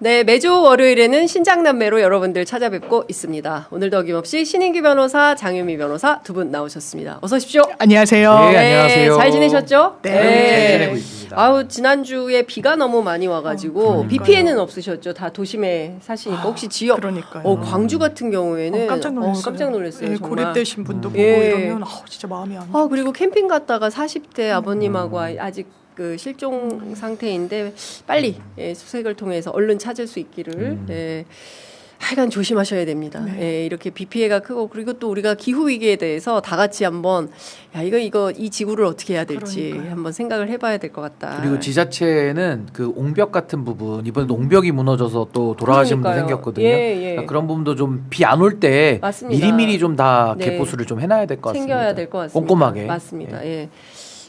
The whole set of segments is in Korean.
네, 매주 월요일에는 신장남매로 여러분들 찾아뵙고 있습니다. 오늘도 어김없이 신인규 변호사, 장유미 변호사 두 분 나오셨습니다. 어서 오십시오. 안녕하세요. 네, 안녕하세요. 잘 지내셨죠? 네, 잘 지내고 있습니다. 아우, 지난주에 비가 너무 많이 와가지고 비 피해는 없으셨죠? 다 도심에 사시니까 혹시 지역 그러니까요. 광주 같은 경우에는 깜짝 놀랐어요. 깜짝 놀랐어요. 네, 정말. 고립되신 분도 보고 예. 이러면 진짜 마음이 안 좋아요. 그리고 캠핑 갔다가 40대 아버님하고 아직 그 실종 상태인데 빨리 수색을 통해서 얼른 찾을 수 있기를 하여간 조심하셔야 됩니다. 네. 이렇게 비 피해가 크고 그리고 또 우리가 기후 위기에 대해서 다 같이 한번 이 지구를 어떻게 해야 될지 그러니까요. 한번 생각을 해봐야 될 것 같다. 그리고 지자체는 그 옹벽 같은 부분 이번에 옹벽이 무너져서 또 돌아가신 분 그러니까요. 생겼거든요. 예. 그러니까 그런 부분도 좀 비 안 올 때 맞습니다. 미리미리 좀 다 네. 개포수를 좀 해놔야 될 것 같습니다. 챙겨야 될 것 같습니다. 꼼꼼하게. 맞습니다. 예.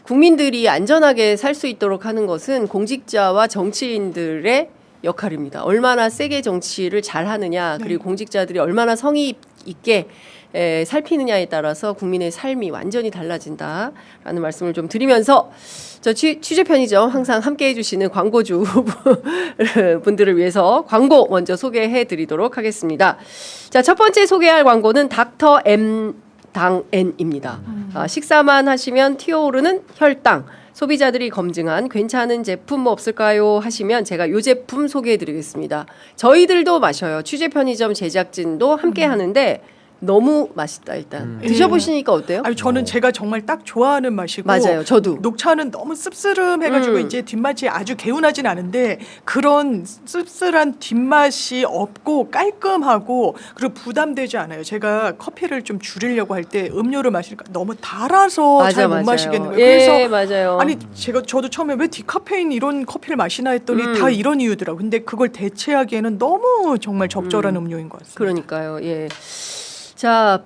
국민들이 안전하게 살 수 있도록 하는 것은 공직자와 정치인들의 역할입니다. 얼마나 세게 정치를 잘 하느냐, 그리고 공직자들이 얼마나 성의 있게 살피느냐에 따라서 국민의 삶이 완전히 달라진다라는 말씀을 좀 드리면서 저 취재 편의점 항상 함께 해주시는 광고주 분들을 위해서 광고 먼저 소개해 드리도록 하겠습니다. 자, 첫 번째 소개할 광고는 닥터 M 당 N입니다. 식사만 하시면 튀어오르는 혈당. 소비자들이 검증한 괜찮은 제품 뭐 없을까요? 하시면 제가 이 제품 소개해드리겠습니다. 저희들도 마셔요. 취재 편의점 제작진도 함께 하는데 너무 맛있다 일단. 드셔보시니까 어때요? 아니, 저는 제가 정말 딱 좋아하는 맛이고 맞아요. 저도. 녹차는 너무 씁쓸해가지고 이제 뒷맛이 아주 개운하진 않은데 그런 씁쓸한 뒷맛이 없고 깔끔하고 그리고 부담되지 않아요. 제가 커피를 좀 줄이려고 할 때 음료를 마시니까 너무 달아서 잘 못 마시겠는 거예요. 예, 그래서 맞아요. 아니 저도 처음에 왜 디카페인 이런 커피를 마시나 했더니 다 이런 이유더라고. 근데 그걸 대체하기에는 너무 정말 적절한 음료인 것 같습니다. 그러니까요. 예. 자,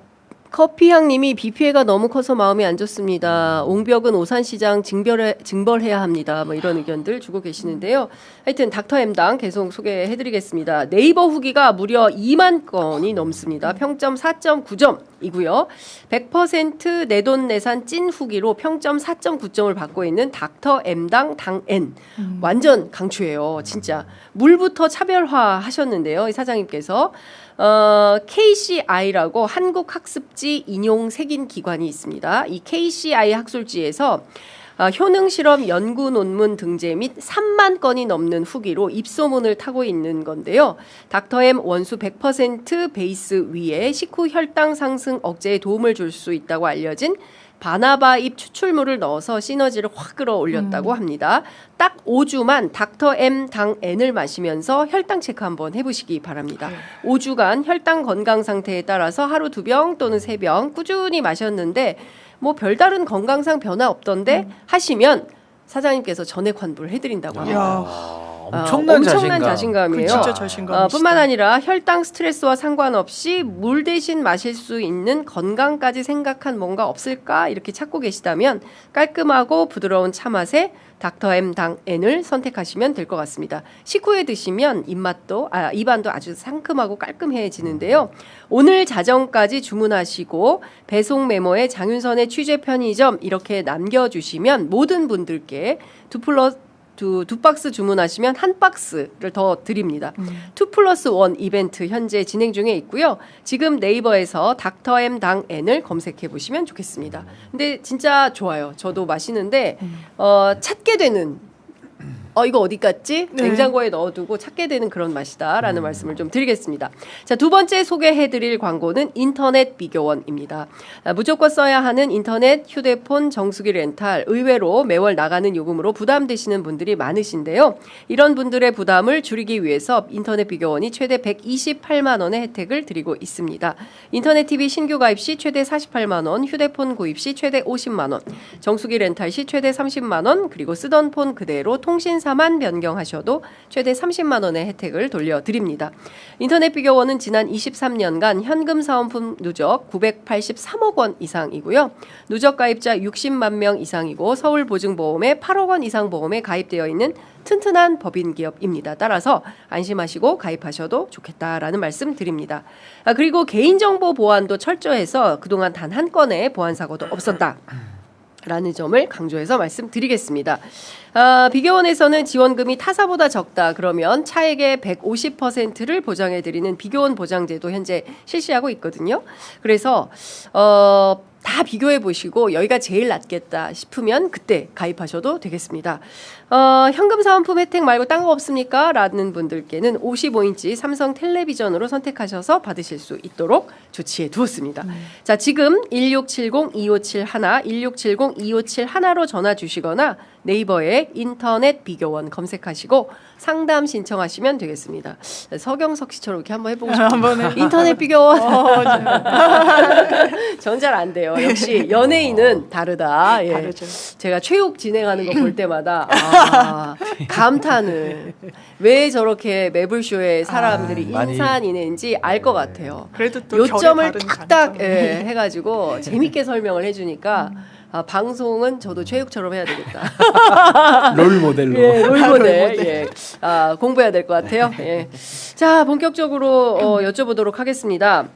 커피향님이 비 피해가 너무 커서 마음이 안 좋습니다. 옹벽은 오산시장 징벌해야 합니다. 뭐 이런 의견들 주고 계시는데요. 하여튼 닥터 M당 계속 소개해드리겠습니다. 네이버 후기가 무려 2만 건이 넘습니다. 평점 4.9점이고요. 100% 내돈내산 찐 후기로 평점 4.9점을 받고 있는 닥터 M당 당 N. 완전 강추예요. 진짜. 물부터 차별화 하셨는데요. 이 사장님께서. KCI라고 한국학습지 인용 색인 기관이 있습니다. 이 KCI 학술지에서 효능 실험 연구 논문 등재 및 3만 건이 넘는 후기로 입소문을 타고 있는 건데요. 닥터엠 원수 100% 베이스 위에 식후 혈당 상승 억제에 도움을 줄 수 있다고 알려진 바나바 잎 추출물을 넣어서 시너지를 확 끌어올렸다고 합니다. 딱 5주만 닥터 M 당 N을 마시면서 혈당 체크 한번 해보시기 바랍니다. 5주간 혈당 건강 상태에 따라서 하루 2병 또는 3병 꾸준히 마셨는데 뭐 별다른 건강상 변화 없던데 하시면 사장님께서 전액 환불을 해드린다고 합니다. 엄청난 자신감이에요. 진짜 자신감이시다. 뿐만 아니라 혈당 스트레스와 상관없이 물 대신 마실 수 있는 건강까지 생각한 뭔가 없을까 이렇게 찾고 계시다면 깔끔하고 부드러운 차 맛에 닥터 M 당 N을 선택하시면 될 것 같습니다. 식후에 드시면 입안도 아주 상큼하고 깔끔해지는데요. 오늘 자정까지 주문하시고 배송 메모에 장윤선의 취재 편의점 이렇게 남겨주시면 모든 분들께 2 박스 주문하시면 1 박스를 더 드립니다. 2+1 이벤트 현재 진행 중에 있고요. 지금 네이버에서 닥터 M 당 N을 검색해 보시면 좋겠습니다. 근데 진짜 좋아요. 저도 마시는데 찾게 되는 이거 어디 갔지? 네. 냉장고에 넣어두고 찾게 되는 그런 맛이다라는 말씀을 좀 드리겠습니다. 자, 두 번째 소개해드릴 광고는 인터넷 비교원입니다. 무조건 써야 하는 인터넷, 휴대폰, 정수기 렌탈 의외로 매월 나가는 요금으로 부담되시는 분들이 많으신데요. 이런 분들의 부담을 줄이기 위해서 인터넷 비교원이 최대 128만 원의 혜택을 드리고 있습니다. 인터넷 TV 신규 가입 시 최대 48만 원, 휴대폰 구입 시 최대 50만 원, 정수기 렌탈 시 최대 30만 원, 그리고 쓰던 폰 그대로 통신 사만 변경하셔도 최대 30만 원의 혜택을 돌려드립니다. 인터넷 비교원은 지난 23년간 현금 사은품 누적 983억 원 이상이고요. 누적 가입자 60만 명 이상이고 서울보증보험에 8억 원 이상 보험에 가입되어 있는 튼튼한 법인 기업입니다. 따라서 안심하시고 가입하셔도 좋겠다라는 말씀 드립니다. 그리고 개인정보 보안도 철저해서 그동안 단 한 건의 보안 사고도 없었다. 라는 점을 강조해서 말씀드리겠습니다. 비교원에서는 지원금이 타사보다 적다 그러면 차액의 150%를 보장해드리는 비교원 보장제도 현재 실시하고 있거든요. 그래서 다 비교해 보시고 여기가 제일 낫겠다 싶으면 그때 가입하셔도 되겠습니다. 현금 사은품 혜택 말고 딴 거 없습니까? 라는 분들께는 55인치 삼성 텔레비전으로 선택하셔서 받으실 수 있도록 조치해 두었습니다. 자, 지금 1670-2571, 1670-2571로 전화 주시거나 네이버에 인터넷 비교원 검색하시고 상담 신청하시면 되겠습니다. 서경석 씨처럼 이렇게 한번 해보고 싶어요. 한번 인터넷 비교원. 전 잘 안 돼요. 역시 연예인은 다르다. 예. 다르죠. 제가 체육 진행하는 거 볼 때마다 감탄을 왜 저렇게 매불쇼에 사람들이 많이. 인산이는지 알 것 같아요. 그래도 또 요점을 결이 다른 탁탁 장점. 해가지고 재밌게 설명을 해주니까 방송은 저도 체육처럼 해야 되겠다. 롤 모델로. 예, 롤모델. 롤모델. 예. 공부해야 될 것 같아요. 예. 자, 본격적으로 여쭤보도록 하겠습니다.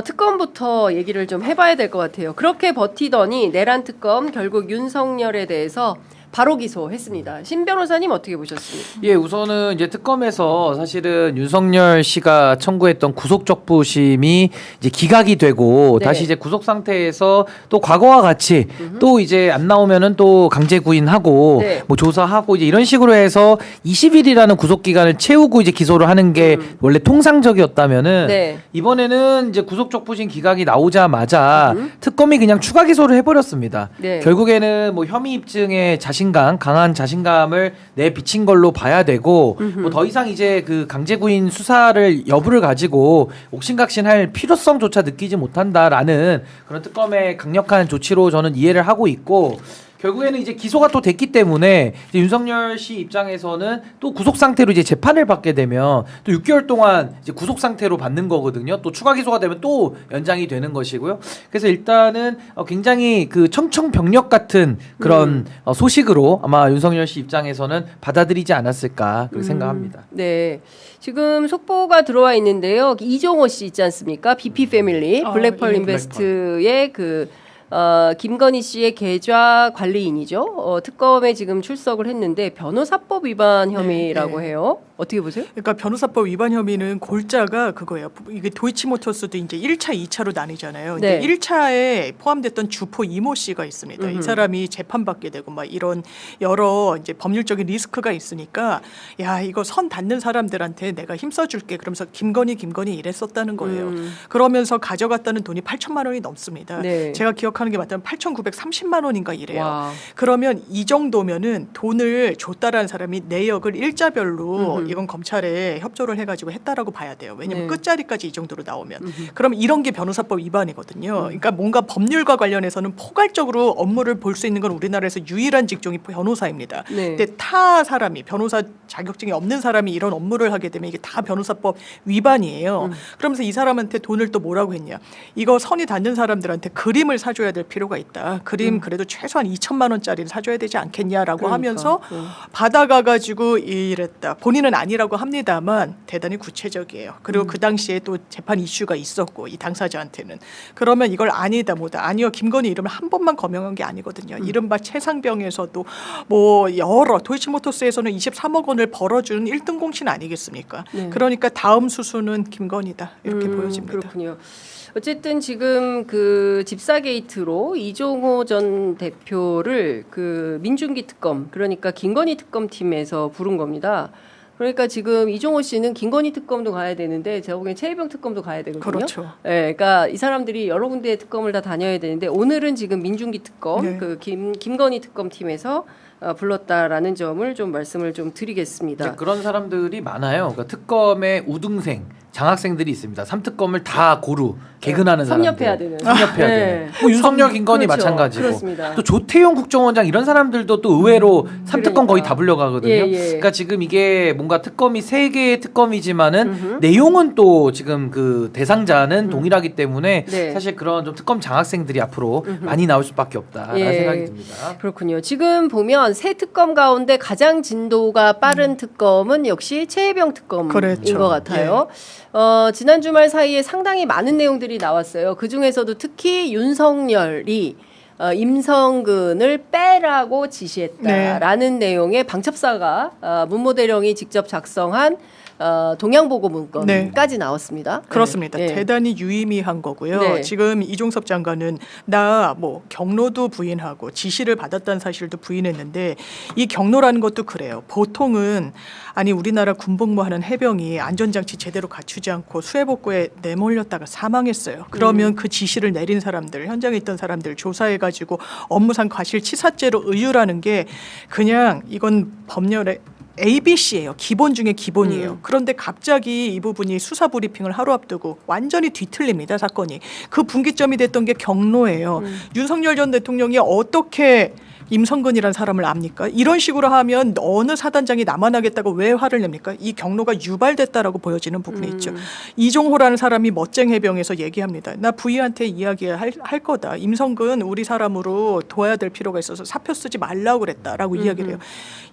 특검부터 얘기를 좀 해봐야 될 것 같아요. 그렇게 버티더니 내란 특검 결국 윤석열에 대해서 바로 기소했습니다. 신 변호사님 어떻게 보셨습니까? 예, 우선은 이제 특검에서 사실은 윤석열 씨가 청구했던 구속적부심이 이제 기각이 되고 네. 다시 이제 구속 상태에서 또 과거와 같이 또 이제 안 나오면은 또 강제 구인하고 네. 뭐 조사하고 이제 이런 식으로 해서 20일이라는 구속 기간을 채우고 이제 기소를 하는 게 원래 통상적이었다면은 네. 이번에는 이제 구속적부심 기각이 나오자마자 특검이 그냥 추가 기소를 해버렸습니다. 네. 결국에는 뭐 혐의 입증에 강한 자신감을 내비친 걸로 봐야 되고 뭐 더 이상 이제 그 강제구인 수사를 여부를 가지고 옥신각신할 필요성조차 느끼지 못한다라는 그런 특검의 강력한 조치로 저는 이해를 하고 있고 결국에는 이제 기소가 또 됐기 때문에 이제 윤석열 씨 입장에서는 또 구속 상태로 이제 재판을 받게 되면 또 6개월 동안 이제 구속 상태로 받는 거거든요. 또 추가 기소가 되면 또 연장이 되는 것이고요. 그래서 일단은 굉장히 그 청청병력 같은 그런 소식으로 아마 윤석열 씨 입장에서는 받아들이지 않았을까 그렇게 생각합니다. 네. 지금 속보가 들어와 있는데요. 이종호 씨 있지 않습니까? BP 패밀리, 블랙펄 예. 인베스트의 김건희 씨의 계좌 관리인이죠. 특검에 지금 출석을 했는데 변호사법 위반 혐의라고 네. 해요. 어떻게 보세요? 그러니까 변호사법 위반 혐의는 골자가 그거예요. 이게 도이치모터스도 이제 1차, 2차로 나뉘잖아요. 네. 근데 1차에 포함됐던 주포 이모 씨가 있습니다. 이 사람이 재판받게 되고 막 이런 여러 이제 법률적인 리스크가 있으니까 야, 이거 선 닿는 사람들한테 내가 힘써줄게. 그러면서 김건희 이랬었다는 거예요. 그러면서 가져갔다는 돈이 8천만 원이 넘습니다. 네. 제가 기억하는 게 맞다면 8,930만 원인가 이래요. 와. 그러면 이 정도면은 돈을 줬다라는 사람이 내역을 일자별로 이건 검찰에 협조를 해가지고 했다라고 봐야 돼요. 왜냐하면 네. 끝자리까지 이 정도로 나오면. 그럼 이런 게 변호사법 위반이거든요. 그러니까 뭔가 법률과 관련해서는 포괄적으로 업무를 볼 수 있는 건 우리나라에서 유일한 직종이 변호사입니다. 네. 근데 타 사람이 변호사 자격증이 없는 사람이 이런 업무를 하게 되면 이게 다 변호사법 위반이에요. 그러면서 이 사람한테 돈을 또 뭐라고 했냐. 이거 선이 닿는 사람들한테 그림을 사줘야 될 필요가 있다. 그림 그래도 최소한 2천만 원짜리를 사줘야 되지 않겠냐라고 그러니까. 하면서 받아가가지고 이랬다. 본인은 아니라고 합니다만 대단히 구체적이에요. 그리고 그 당시에 또 재판 이슈가 있었고 이 당사자한테는 그러면 이걸 아니다 뭐다. 아니요. 김건희 이름을 한 번만 거명한 게 아니거든요. 이른바 최상병에서도 뭐 여러 도이치모터스에서는 23억 원을 벌어준 1등 공신 아니겠습니까? 네. 그러니까 다음 수순은 김건희다. 이렇게 보여집니다. 그렇군요. 어쨌든 지금 그 집사 게이트로 이종호 전 대표를 그 민중기 특검 그러니까 김건희 특검팀에서 부른 겁니다. 그러니까 지금 이종호 씨는 김건희 특검도 가야 되는데 제가 보기엔 최혜병 특검도 가야 되거든요. 그렇죠. 네, 그러니까 이 사람들이 여러 군데의 특검을 다 다녀야 되는데 오늘은 지금 민중기 특검, 네. 그 김건희 특검팀에서 불렀다라는 점을 좀 말씀을 좀 드리겠습니다. 이제 그런 사람들이 많아요. 그러니까 특검의 우등생, 장학생들이 있습니다. 3특검을 다 고루 개근하는 사람들. 섭렵해야 되는. 섭렵해야 네. 되는. 뭐 윤석열, 김건희 그렇죠. 마찬가지고. 그렇습니다. 또 조태용 국정원장 이런 사람들도 또 의외로 3특검 거의 그러니까. 다 불려가거든요. 예, 예. 그러니까 지금 이게 뭔가 특검이 3개의 특검이지만은 내용은 또 지금 그 대상자는 동일하기 때문에 네. 사실 그런 좀 특검 장학생들이 앞으로 많이 나올 수밖에 없다라는 예. 생각이 듭니다. 그렇군요. 지금 보면 세 특검 가운데 가장 진도가 빠른 특검은 역시 최혜병 특검인 그렇죠. 것 같아요. 지난 주말 사이에 상당히 많은 내용들이 나왔어요. 그 중에서도 특히 윤석열이 임성근을 빼라고 지시했다라는 내용의 방첩사가 문무대령이 직접 작성한 동양보고 문건까지 나왔습니다. 그렇습니다. 네. 대단히 유의미한 거고요. 네. 지금 이종섭 장관은 나 뭐 경로도 부인하고 지시를 받았다는 사실도 부인했는데 이 경로라는 것도 그래요. 보통은 아니 우리나라 군복무하는 해병이 안전장치 제대로 갖추지 않고 수해복구에 내몰렸다가 사망했어요. 그러면 그 지시를 내린 사람들, 현장에 있던 사람들 조사해가지고 업무상 과실치사죄로 의율하는 게 그냥 이건 법률에 ABC예요. 기본 중에 기본이에요. 그런데 갑자기 이 부분이 수사 브리핑을 하루 앞두고 완전히 뒤틀립니다. 사건이. 그 분기점이 됐던 게 경로예요. 윤석열 전 대통령이 어떻게 임성근이라는 사람을 압니까? 이런 식으로 하면 어느 사단장이 남아나겠다고 왜 화를 냅니까? 이 경로가 유발됐다라고 보여지는 부분이 있죠. 이종호라는 사람이 멋쟁 해병에서 얘기합니다. 나 부위한테 이야기할 거다. 임성근 우리 사람으로 둬야 될 필요가 있어서 사표 쓰지 말라고 그랬다라고 이야기를 해요.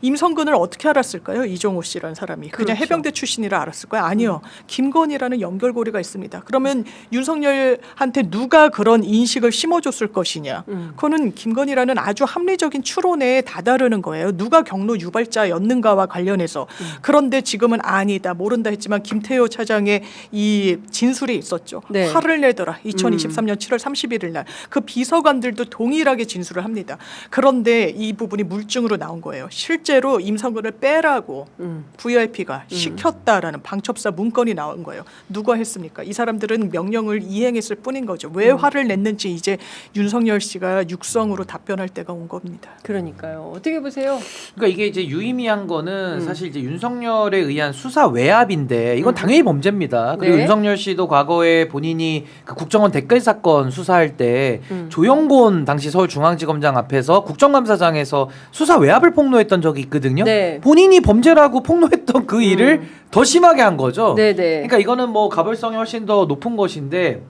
임성근을 어떻게 알았을까요? 이종호 씨라는 사람이. 그냥 그렇죠. 해병대 출신이라 알았을까요? 아니요. 김건희라는 연결고리가 있습니다. 그러면 윤석열한테 누가 그런 인식을 심어줬을 것이냐. 그거는 김건희라는 아주 합리적인 추론에 다다르는 거예요. 누가 경로 유발자였는가와 관련해서. 그런데 지금은 아니다. 모른다 했지만 김태효 차장의 이 진술이 있었죠. 네. 화를 내더라. 2023년 7월 31일 날. 그 비서관들도 동일하게 진술을 합니다. 그런데 이 부분이 물증으로 나온 거예요. 실제로 임성근을 빼라고 VIP가 시켰다라는 방첩사 문건이 나온 거예요. 누가 했습니까? 이 사람들은 명령을 이행했을 뿐인 거죠. 왜 화를 냈는지 이제 윤석열 씨가 육성으로 답변할 때가 온 겁니다. 그러니까요. 어떻게 보세요? 그러니까 이게 이제 유의미한 거는 사실 이제 윤석열에 의한 수사 외압인데 이건 당연히 범죄입니다. 그리고 네. 윤석열 씨도 과거에 본인이 그 국정원 댓글 사건 수사할 때 조영곤 당시 서울중앙지검장 앞에서 국정감사장에서 수사 외압을 폭로했던 적이 있거든요. 네. 본인이 범죄라고 폭로했던 그 일을 더 심하게 한 거죠. 네네. 그러니까 이거는 뭐 가벌성이 훨씬 더 높은 것인데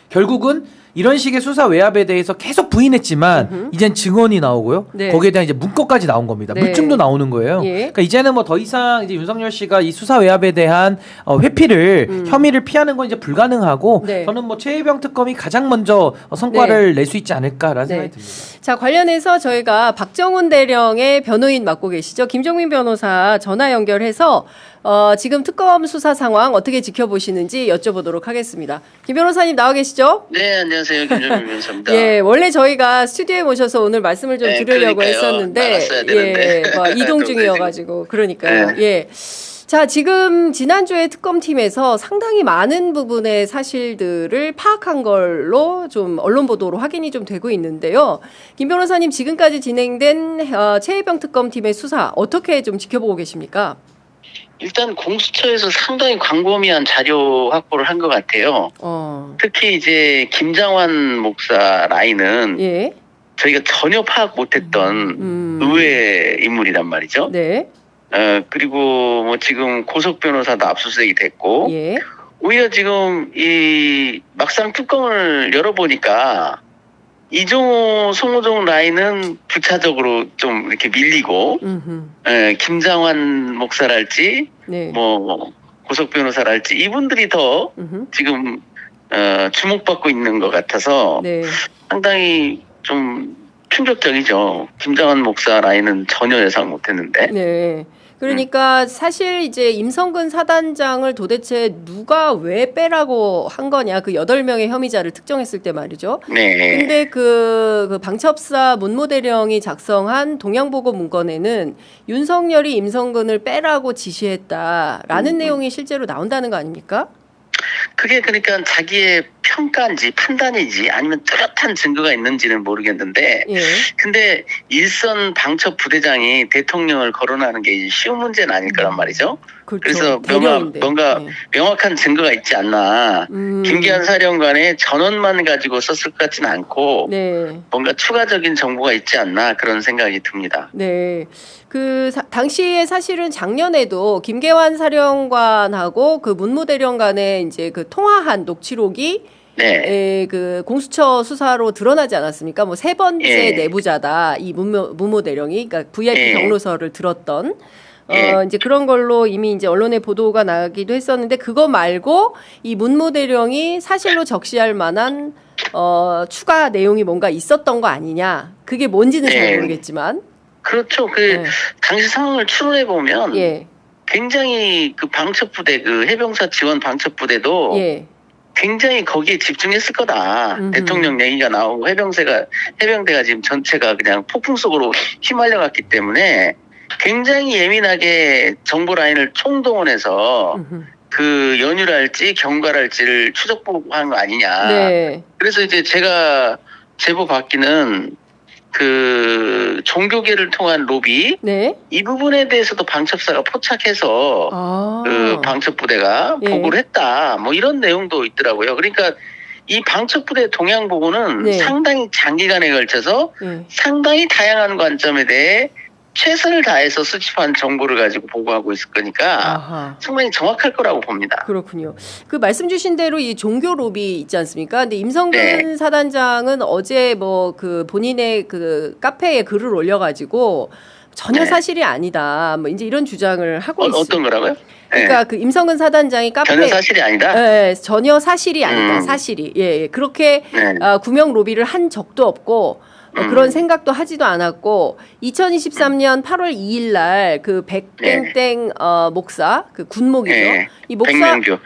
결국은 이런 식의 수사 외압에 대해서 계속 부인했지만 이젠 증언이 나오고요. 네. 거기에 대한 이제 문건까지 나온 겁니다. 네. 물증도 나오는 거예요. 예. 그러니까 이제는 뭐 더 이상 이제 윤석열 씨가 이 수사 외압에 대한 회피를 혐의를 피하는 건 이제 불가능하고 네. 저는 뭐 최혜병 특검이 가장 먼저 성과를 낼 수 있지 않을까라는 생각이 듭니다. 자, 관련해서 저희가 박정훈 대령의 변호인 맡고 계시죠. 김종민 변호사 전화 연결해서 지금 특검 수사 상황 어떻게 지켜보시는지 여쭤보도록 하겠습니다. 김 변호사님 나와 계시죠? 네, 안녕하세요. 김종민 변호사입니다. 예, 원래 저희가 스튜디오에 모셔서 오늘 말씀을 좀 네, 드리려고 그러니까요. 했었는데, 나갔어야 되는데. 예, 뭐 이동 중이어가지고 그러니까요. 네. 예. 자, 지금 지난주에 특검팀에서 상당히 많은 부분의 사실들을 파악한 걸로 좀 언론 보도로 확인이 좀 되고 있는데요. 김 변호사님 지금까지 진행된 최혜병 특검팀의 수사 어떻게 좀 지켜보고 계십니까? 일단 공수처에서 상당히 광범위한 자료 확보를 한 것 같아요. 특히 이제 김장환 목사 라인은 예. 저희가 전혀 파악 못했던 의외의 인물이란 말이죠. 네. 그리고 뭐 지금 고석 변호사도 압수수색이 됐고, 예. 오히려 지금 이 막상 뚜껑을 열어보니까 이종호, 송호정 라인은 부차적으로 좀 이렇게 밀리고, 김장환 목사랄지, 네. 뭐 고석 변호사랄지 이분들이 더 지금 주목받고 있는 것 같아서 네. 상당히 좀 충격적이죠. 김장환 목사 라인은 전혀 예상 못했는데. 네. 그러니까 사실 이제 임성근 사단장을 도대체 누가 왜 빼라고 한 거냐, 그 8명의 혐의자를 특정했을 때 말이죠. 네. 근데 그 방첩사 문무대령이 작성한 동양보고 문건에는 윤석열이 임성근을 빼라고 지시했다라는 내용이 실제로 나온다는 거 아닙니까? 그게 그러니까 자기의 평가인지 판단이지 아니면 뚜렷한 증거가 있는지는 모르겠는데, 예. 근데 일선 방첩 부대장이 대통령을 거론하는 게 쉬운 문제는 아닐 거란 말이죠. 그렇죠. 그래서 대령인데. 뭔가 예. 명확한 증거가 있지 않나. 김기한 사령관의 전원만 가지고 썼을 것 같지는 않고, 네. 뭔가 추가적인 정보가 있지 않나 그런 생각이 듭니다. 네. 당시에 사실은 작년에도 김계환 사령관하고 그 문무대령 간에 이제 그 통화한 녹취록이 네. 그 공수처 수사로 드러나지 않았습니까? 뭐 3번째 예. 내부자다. 이 문무대령이, 그러니까 VIP 예. 경로서를 들었던. 예. 이제 그런 걸로 이미 이제 언론에 보도가 나기도 했었는데, 그거 말고 이 문무대령이 사실로 적시할 만한 추가 내용이 뭔가 있었던 거 아니냐. 그게 뭔지는 잘 모르겠지만. 그렇죠. 당시 상황을 추론해 보면 굉장히 그 방첩부대 해병사 지원 방첩부대도 굉장히 거기에 집중했을 거다. 대통령 얘기가 나오고 해병대가 지금 전체가 그냥 폭풍 속으로 휘말려갔기 때문에 굉장히 예민하게 정보 라인을 총동원해서 그 연유랄지 경과랄지를 추적 보고하는 거 아니냐. 그래서 이제 제가 제보 받기는 그 종교계를 통한 로비 이 부분에 대해서도 방첩사가 포착해서 그 방첩부대가 보고를 했다. 뭐 이런 내용도 있더라고요. 그러니까 이 방첩부대 동향 보고는 상당히 장기간에 걸쳐서 상당히 다양한 관점에 대해 최선을 다해서 수집한 정보를 가지고 보고하고 있을 거니까 상당히 정확할 거라고 봅니다. 그렇군요. 그 말씀 주신 대로 이 종교 로비 있지 않습니까? 근데 임성근 사단장은 어제 뭐 그 본인의 그 카페에 글을 올려가지고 전혀 사실이 아니다. 뭐 이제 이런 주장을 하고 있어요. 어떤 거라고요? 그러니까 그 임성근 사단장이 카페 전혀 사실이 아니다. 전혀 사실이 아니다. 사실이 그렇게 구명 로비를 한 적도 없고. 그런 생각도 하지도 않았고 2023년 8월 2일 날 그 백땡땡 목사 그 군목이죠. 이 목사 백명규.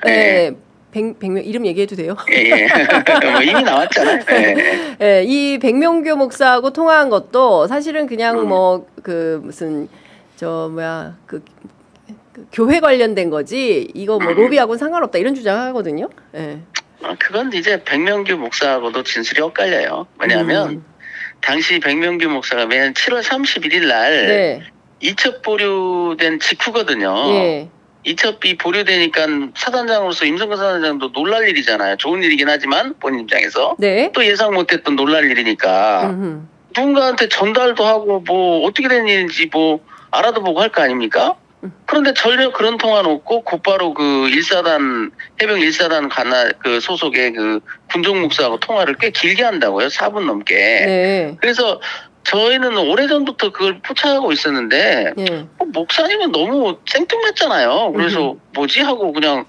백명 이름 얘기해도 돼요? 뭐 이미 나왔잖아요. 이 백명규 목사하고 통화한 것도 사실은 그냥 뭐 그 무슨 그 교회 관련된 거지 이거 뭐 로비하고는 상관없다 이런 주장하거든요. 그건 이제 백명규 목사하고도 진술이 엇갈려요. 왜냐하면 당시 백명규 목사가 매년 7월 31일 날 이첩 보류된 직후거든요. 이첩이 보류되니까 사단장으로서 임성근 사단장도 놀랄 일이잖아요. 좋은 일이긴 하지만 본인 입장에서 또 예상 못했던 놀랄 일이니까 누군가한테 전달도 하고 뭐 어떻게 된 일인지 뭐 알아도 보고 할 거 아닙니까? 그런데 전혀 그런 통화 놓고 곧바로 그 해병 1사단 그 소속의 그 군종 목사하고 통화를 꽤 길게 한다고요. 4분 넘게. 그래서 저희는 오래전부터 그걸 포착하고 있었는데 목사님은 너무 생뚱맞잖아요. 그래서 뭐지 하고 그냥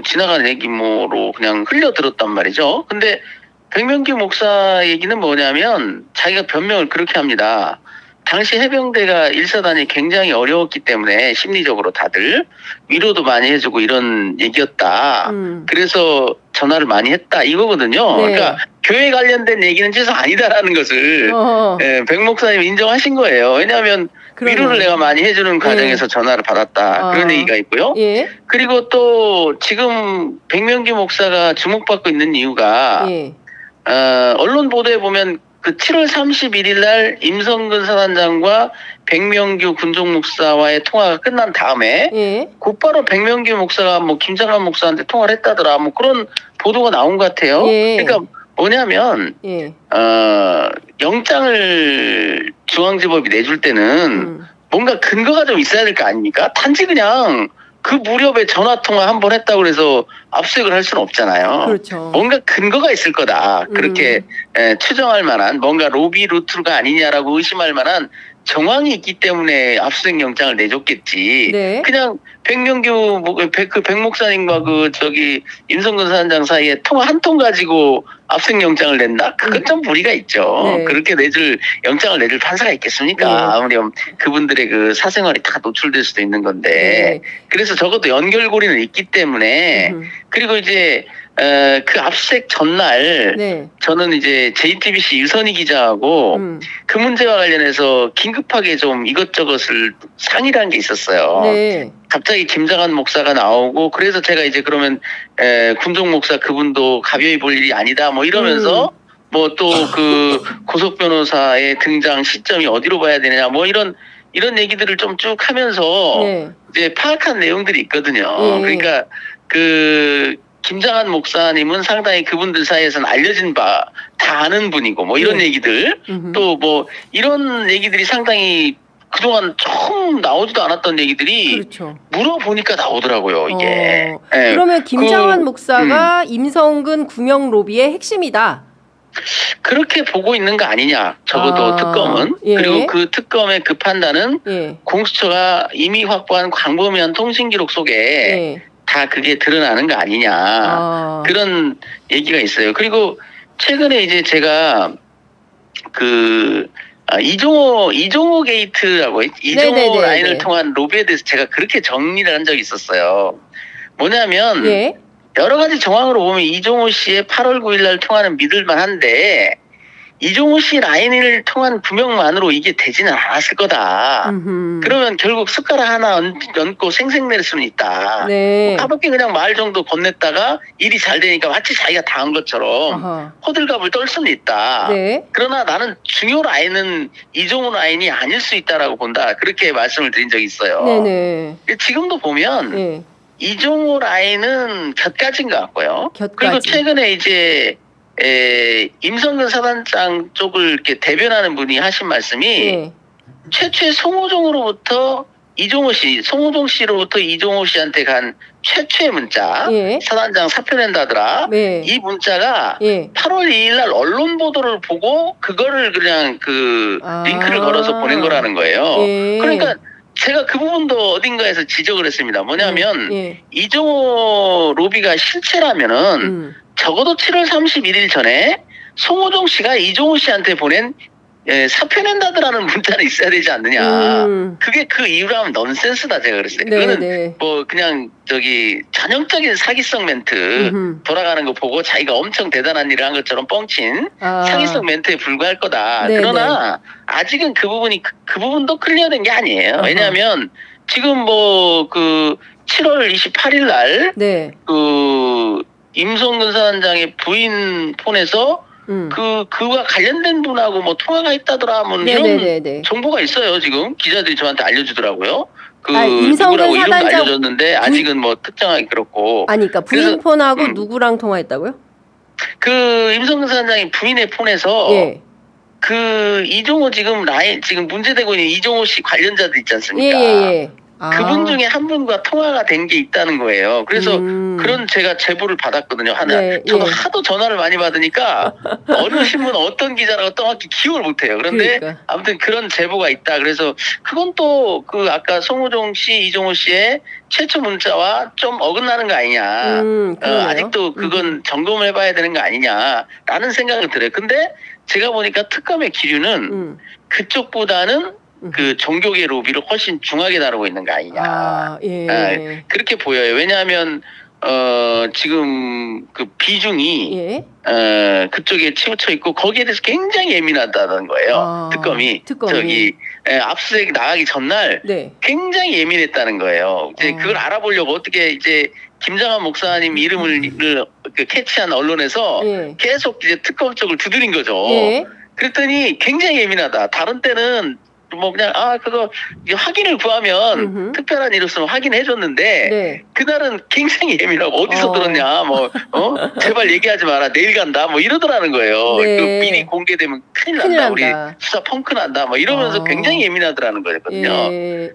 지나가는 얘기 뭐로 그냥 흘려들었단 말이죠. 근데 백명규 목사 얘기는 뭐냐면 자기가 변명을 그렇게 합니다. 당시 해병대가 1사단이 굉장히 어려웠기 때문에 심리적으로 다들 위로도 많이 해주고 이런 얘기였다. 그래서 전화를 많이 했다 이거거든요. 그러니까 교회 관련된 얘기는 최소 아니다라는 것을 백 목사님 인정하신 거예요. 왜냐하면 위로를 내가 많이 해주는 과정에서 전화를 받았다. 그런 얘기가 있고요. 그리고 또 지금 백명규 목사가 주목받고 있는 이유가 언론 보도에 보면 그 7월 31일 날 임성근 사단장과 백명규 군종 목사와의 통화가 끝난 다음에 곧바로 백명규 목사가 뭐 김장한 목사한테 통화를 했다더라. 뭐 그런 보도가 나온 것 같아요. 그러니까 뭐냐면 영장을 중앙지법이 내줄 때는 뭔가 근거가 좀 있어야 될 거 아닙니까? 단지 그냥 그 무렵에 전화통화 한 번 했다고 해서 압수수색을 할 수는 없잖아요. 그렇죠. 뭔가 근거가 있을 거다. 그렇게 추정할 만한 뭔가 로비 루트가 아니냐라고 의심할 만한 정황이 있기 때문에 압수수색 영장을 내줬겠지. 그냥 백명규 백 목사님과 임성근 사단장 사이에 통화 한 통 가지고 압수수색 영장을 낸다? 그건 좀 무리가 있죠. 그렇게 영장을 내줄 판사가 있겠습니까? 아무리 그분들의 그 사생활이 다 노출될 수도 있는 건데. 그래서 적어도 연결고리는 있기 때문에 그리고 이제 그 압수수색 전날 저는 이제 JTBC 유선희 기자하고 그 문제와 관련해서 긴급하게 좀 이것저것을 상의를 한 게 있었어요. 갑자기 김장한 목사가 나오고 그래서 제가 이제 그러면 군종 목사 그분도 가벼이 볼 일이 아니다 뭐 이러면서 뭐 또 그 고속 변호사의 등장 시점이 어디로 봐야 되느냐 뭐 이런 얘기들을 좀 쭉 하면서 이제 파악한 내용들이 있거든요. 그러니까 그 김장한 목사님은 상당히 그분들 사이에서는 알려진 바 다 아는 분이고 뭐 이런 얘기들 또 뭐 이런 얘기들이 상당히 그동안 처음 나오지도 않았던 얘기들이 물어보니까 나오더라고요 이게. 그러면 김장한 목사가 임성근 구명 로비의 핵심이다. 그렇게 보고 있는 거 아니냐 적어도 특검은. 그리고 그 특검의 그 판단은 공수처가 이미 확보한 광범위한 통신기록 속에 다 그게 드러나는 거 아니냐 그런 얘기가 있어요. 그리고 최근에 이제 제가 이종호 게이트라고 이종호 네네네네. 라인을 통한 로비에 대해서 제가 그렇게 정리를 한 적이 있었어요. 뭐냐면 예. 여러 가지 정황으로 보면 이종호 씨의 8월 9일 날 통화는 믿을만한데 이종호 씨 라인을 통한 구명만으로 이게 되지는 않았을 거다. 그러면 결국 숟가락 하나 얹고 생색낼 수는 있다. 네. 가볍게 그냥 말 정도 건넸다가 일이 잘 되니까 마치 자기가 당한 것처럼 아하. 호들갑을 떨 수는 있다. 네. 그러나 나는 중요 라인은 이종호 라인이 아닐 수 있다라고 본다. 그렇게 말씀을 드린 적이 있어요. 네네. 지금도 보면 네. 이종호 라인은 곁가지인 것 같고요. 곁가지. 그리고 최근에 이제 임성근 사단장 쪽을 이렇게 대변하는 분이 하신 말씀이 네. 최초의 송호종으로부터 송호종 씨로부터 이종호 씨한테 간 최초의 문자, 예. 사단장 사표 낸다더라. 네. 이 문자가 예. 8월 2일 날 언론 보도를 보고 그거를 그냥 링크를 걸어서 보낸 거라는 거예요. 예. 그러니까 제가 그 부분도 어딘가에서 지적을 했습니다. 뭐냐면 예. 이종호 로비가 실체라면은 적어도 7월 31일 전에 송호종 씨가 이종호 씨한테 보낸 사표 낸다더라는 문자는 있어야 되지 않느냐. 그게 그 이유라면 넌센스다 제가 그랬어요. 네, 그거는 네. 뭐 그냥 전형적인 사기성 멘트 돌아가는 거 보고 자기가 엄청 대단한 일을 한 것처럼 뻥친 사기성 멘트에 불과할 거다. 네, 그러나 아직은 그 부분이 그 부분도 클리어된 게 아니에요. 왜냐하면 지금 뭐 7월 28일 날 네. 임성근 사단장의 부인 폰에서 그와 관련된 분하고 뭐 통화가 있다더라 뭐 이런 정보가 있어요. 지금 기자들이 저한테 알려주더라고요. 임성근 누구라고 이름도 사단장 알려줬는데 아직은 뭐 특정하기 그렇고. 아니 그러니까 부인 폰하고 누구랑 통화했다고요? 임성근 사단장이 부인의 폰에서 예. 이종호 지금 문제되고 있는 이종호 씨 관련자들 있지 않습니까? 예. 그분 중에 한 분과 통화가 된 게 있다는 거예요. 그래서 그런 제가 제보를 받았거든요. 저도 하도 전화를 많이 받으니까 어느 신문 어떤 기자라고 정확히 기억을 못해요. 그런데 그러니까. 아무튼 그런 제보가 있다. 그래서 그건 또 아까 송호종 씨, 이종호 씨의 최초 문자와 좀 어긋나는 거 아니냐. 아직도 그건 점검을 해봐야 되는 거 아니냐라는 생각을 들어요. 근데 제가 보니까 특검의 기류는 그쪽보다는 종교계 로비를 훨씬 중하게 다루고 있는 거 아니냐. 그렇게 보여요. 왜냐하면 지금 비중이 그쪽에 치우쳐 있고 거기에 대해서 굉장히 예민하다는 거예요. 특검이. 압수수색 나가기 전날 굉장히 예민했다는 거예요. 이제 그걸 알아보려고 어떻게 이제 김장한 목사님 이름을 캐치한 언론에서 계속 이제 특검 쪽을 두드린 거죠. 그랬더니 굉장히 예민하다. 다른 때는 뭐 그냥 그거 확인을 구하면 특별한 일 없으면 확인해 줬는데 그날은 굉장히 예민하고 어디서 들었냐 제발 얘기하지 마라 내일 간다 이러더라는 거예요. 미리 공개되면 큰일 난다. 우리 수사 펑크 난다 이러면서 굉장히 예민하더라는 거였거든요.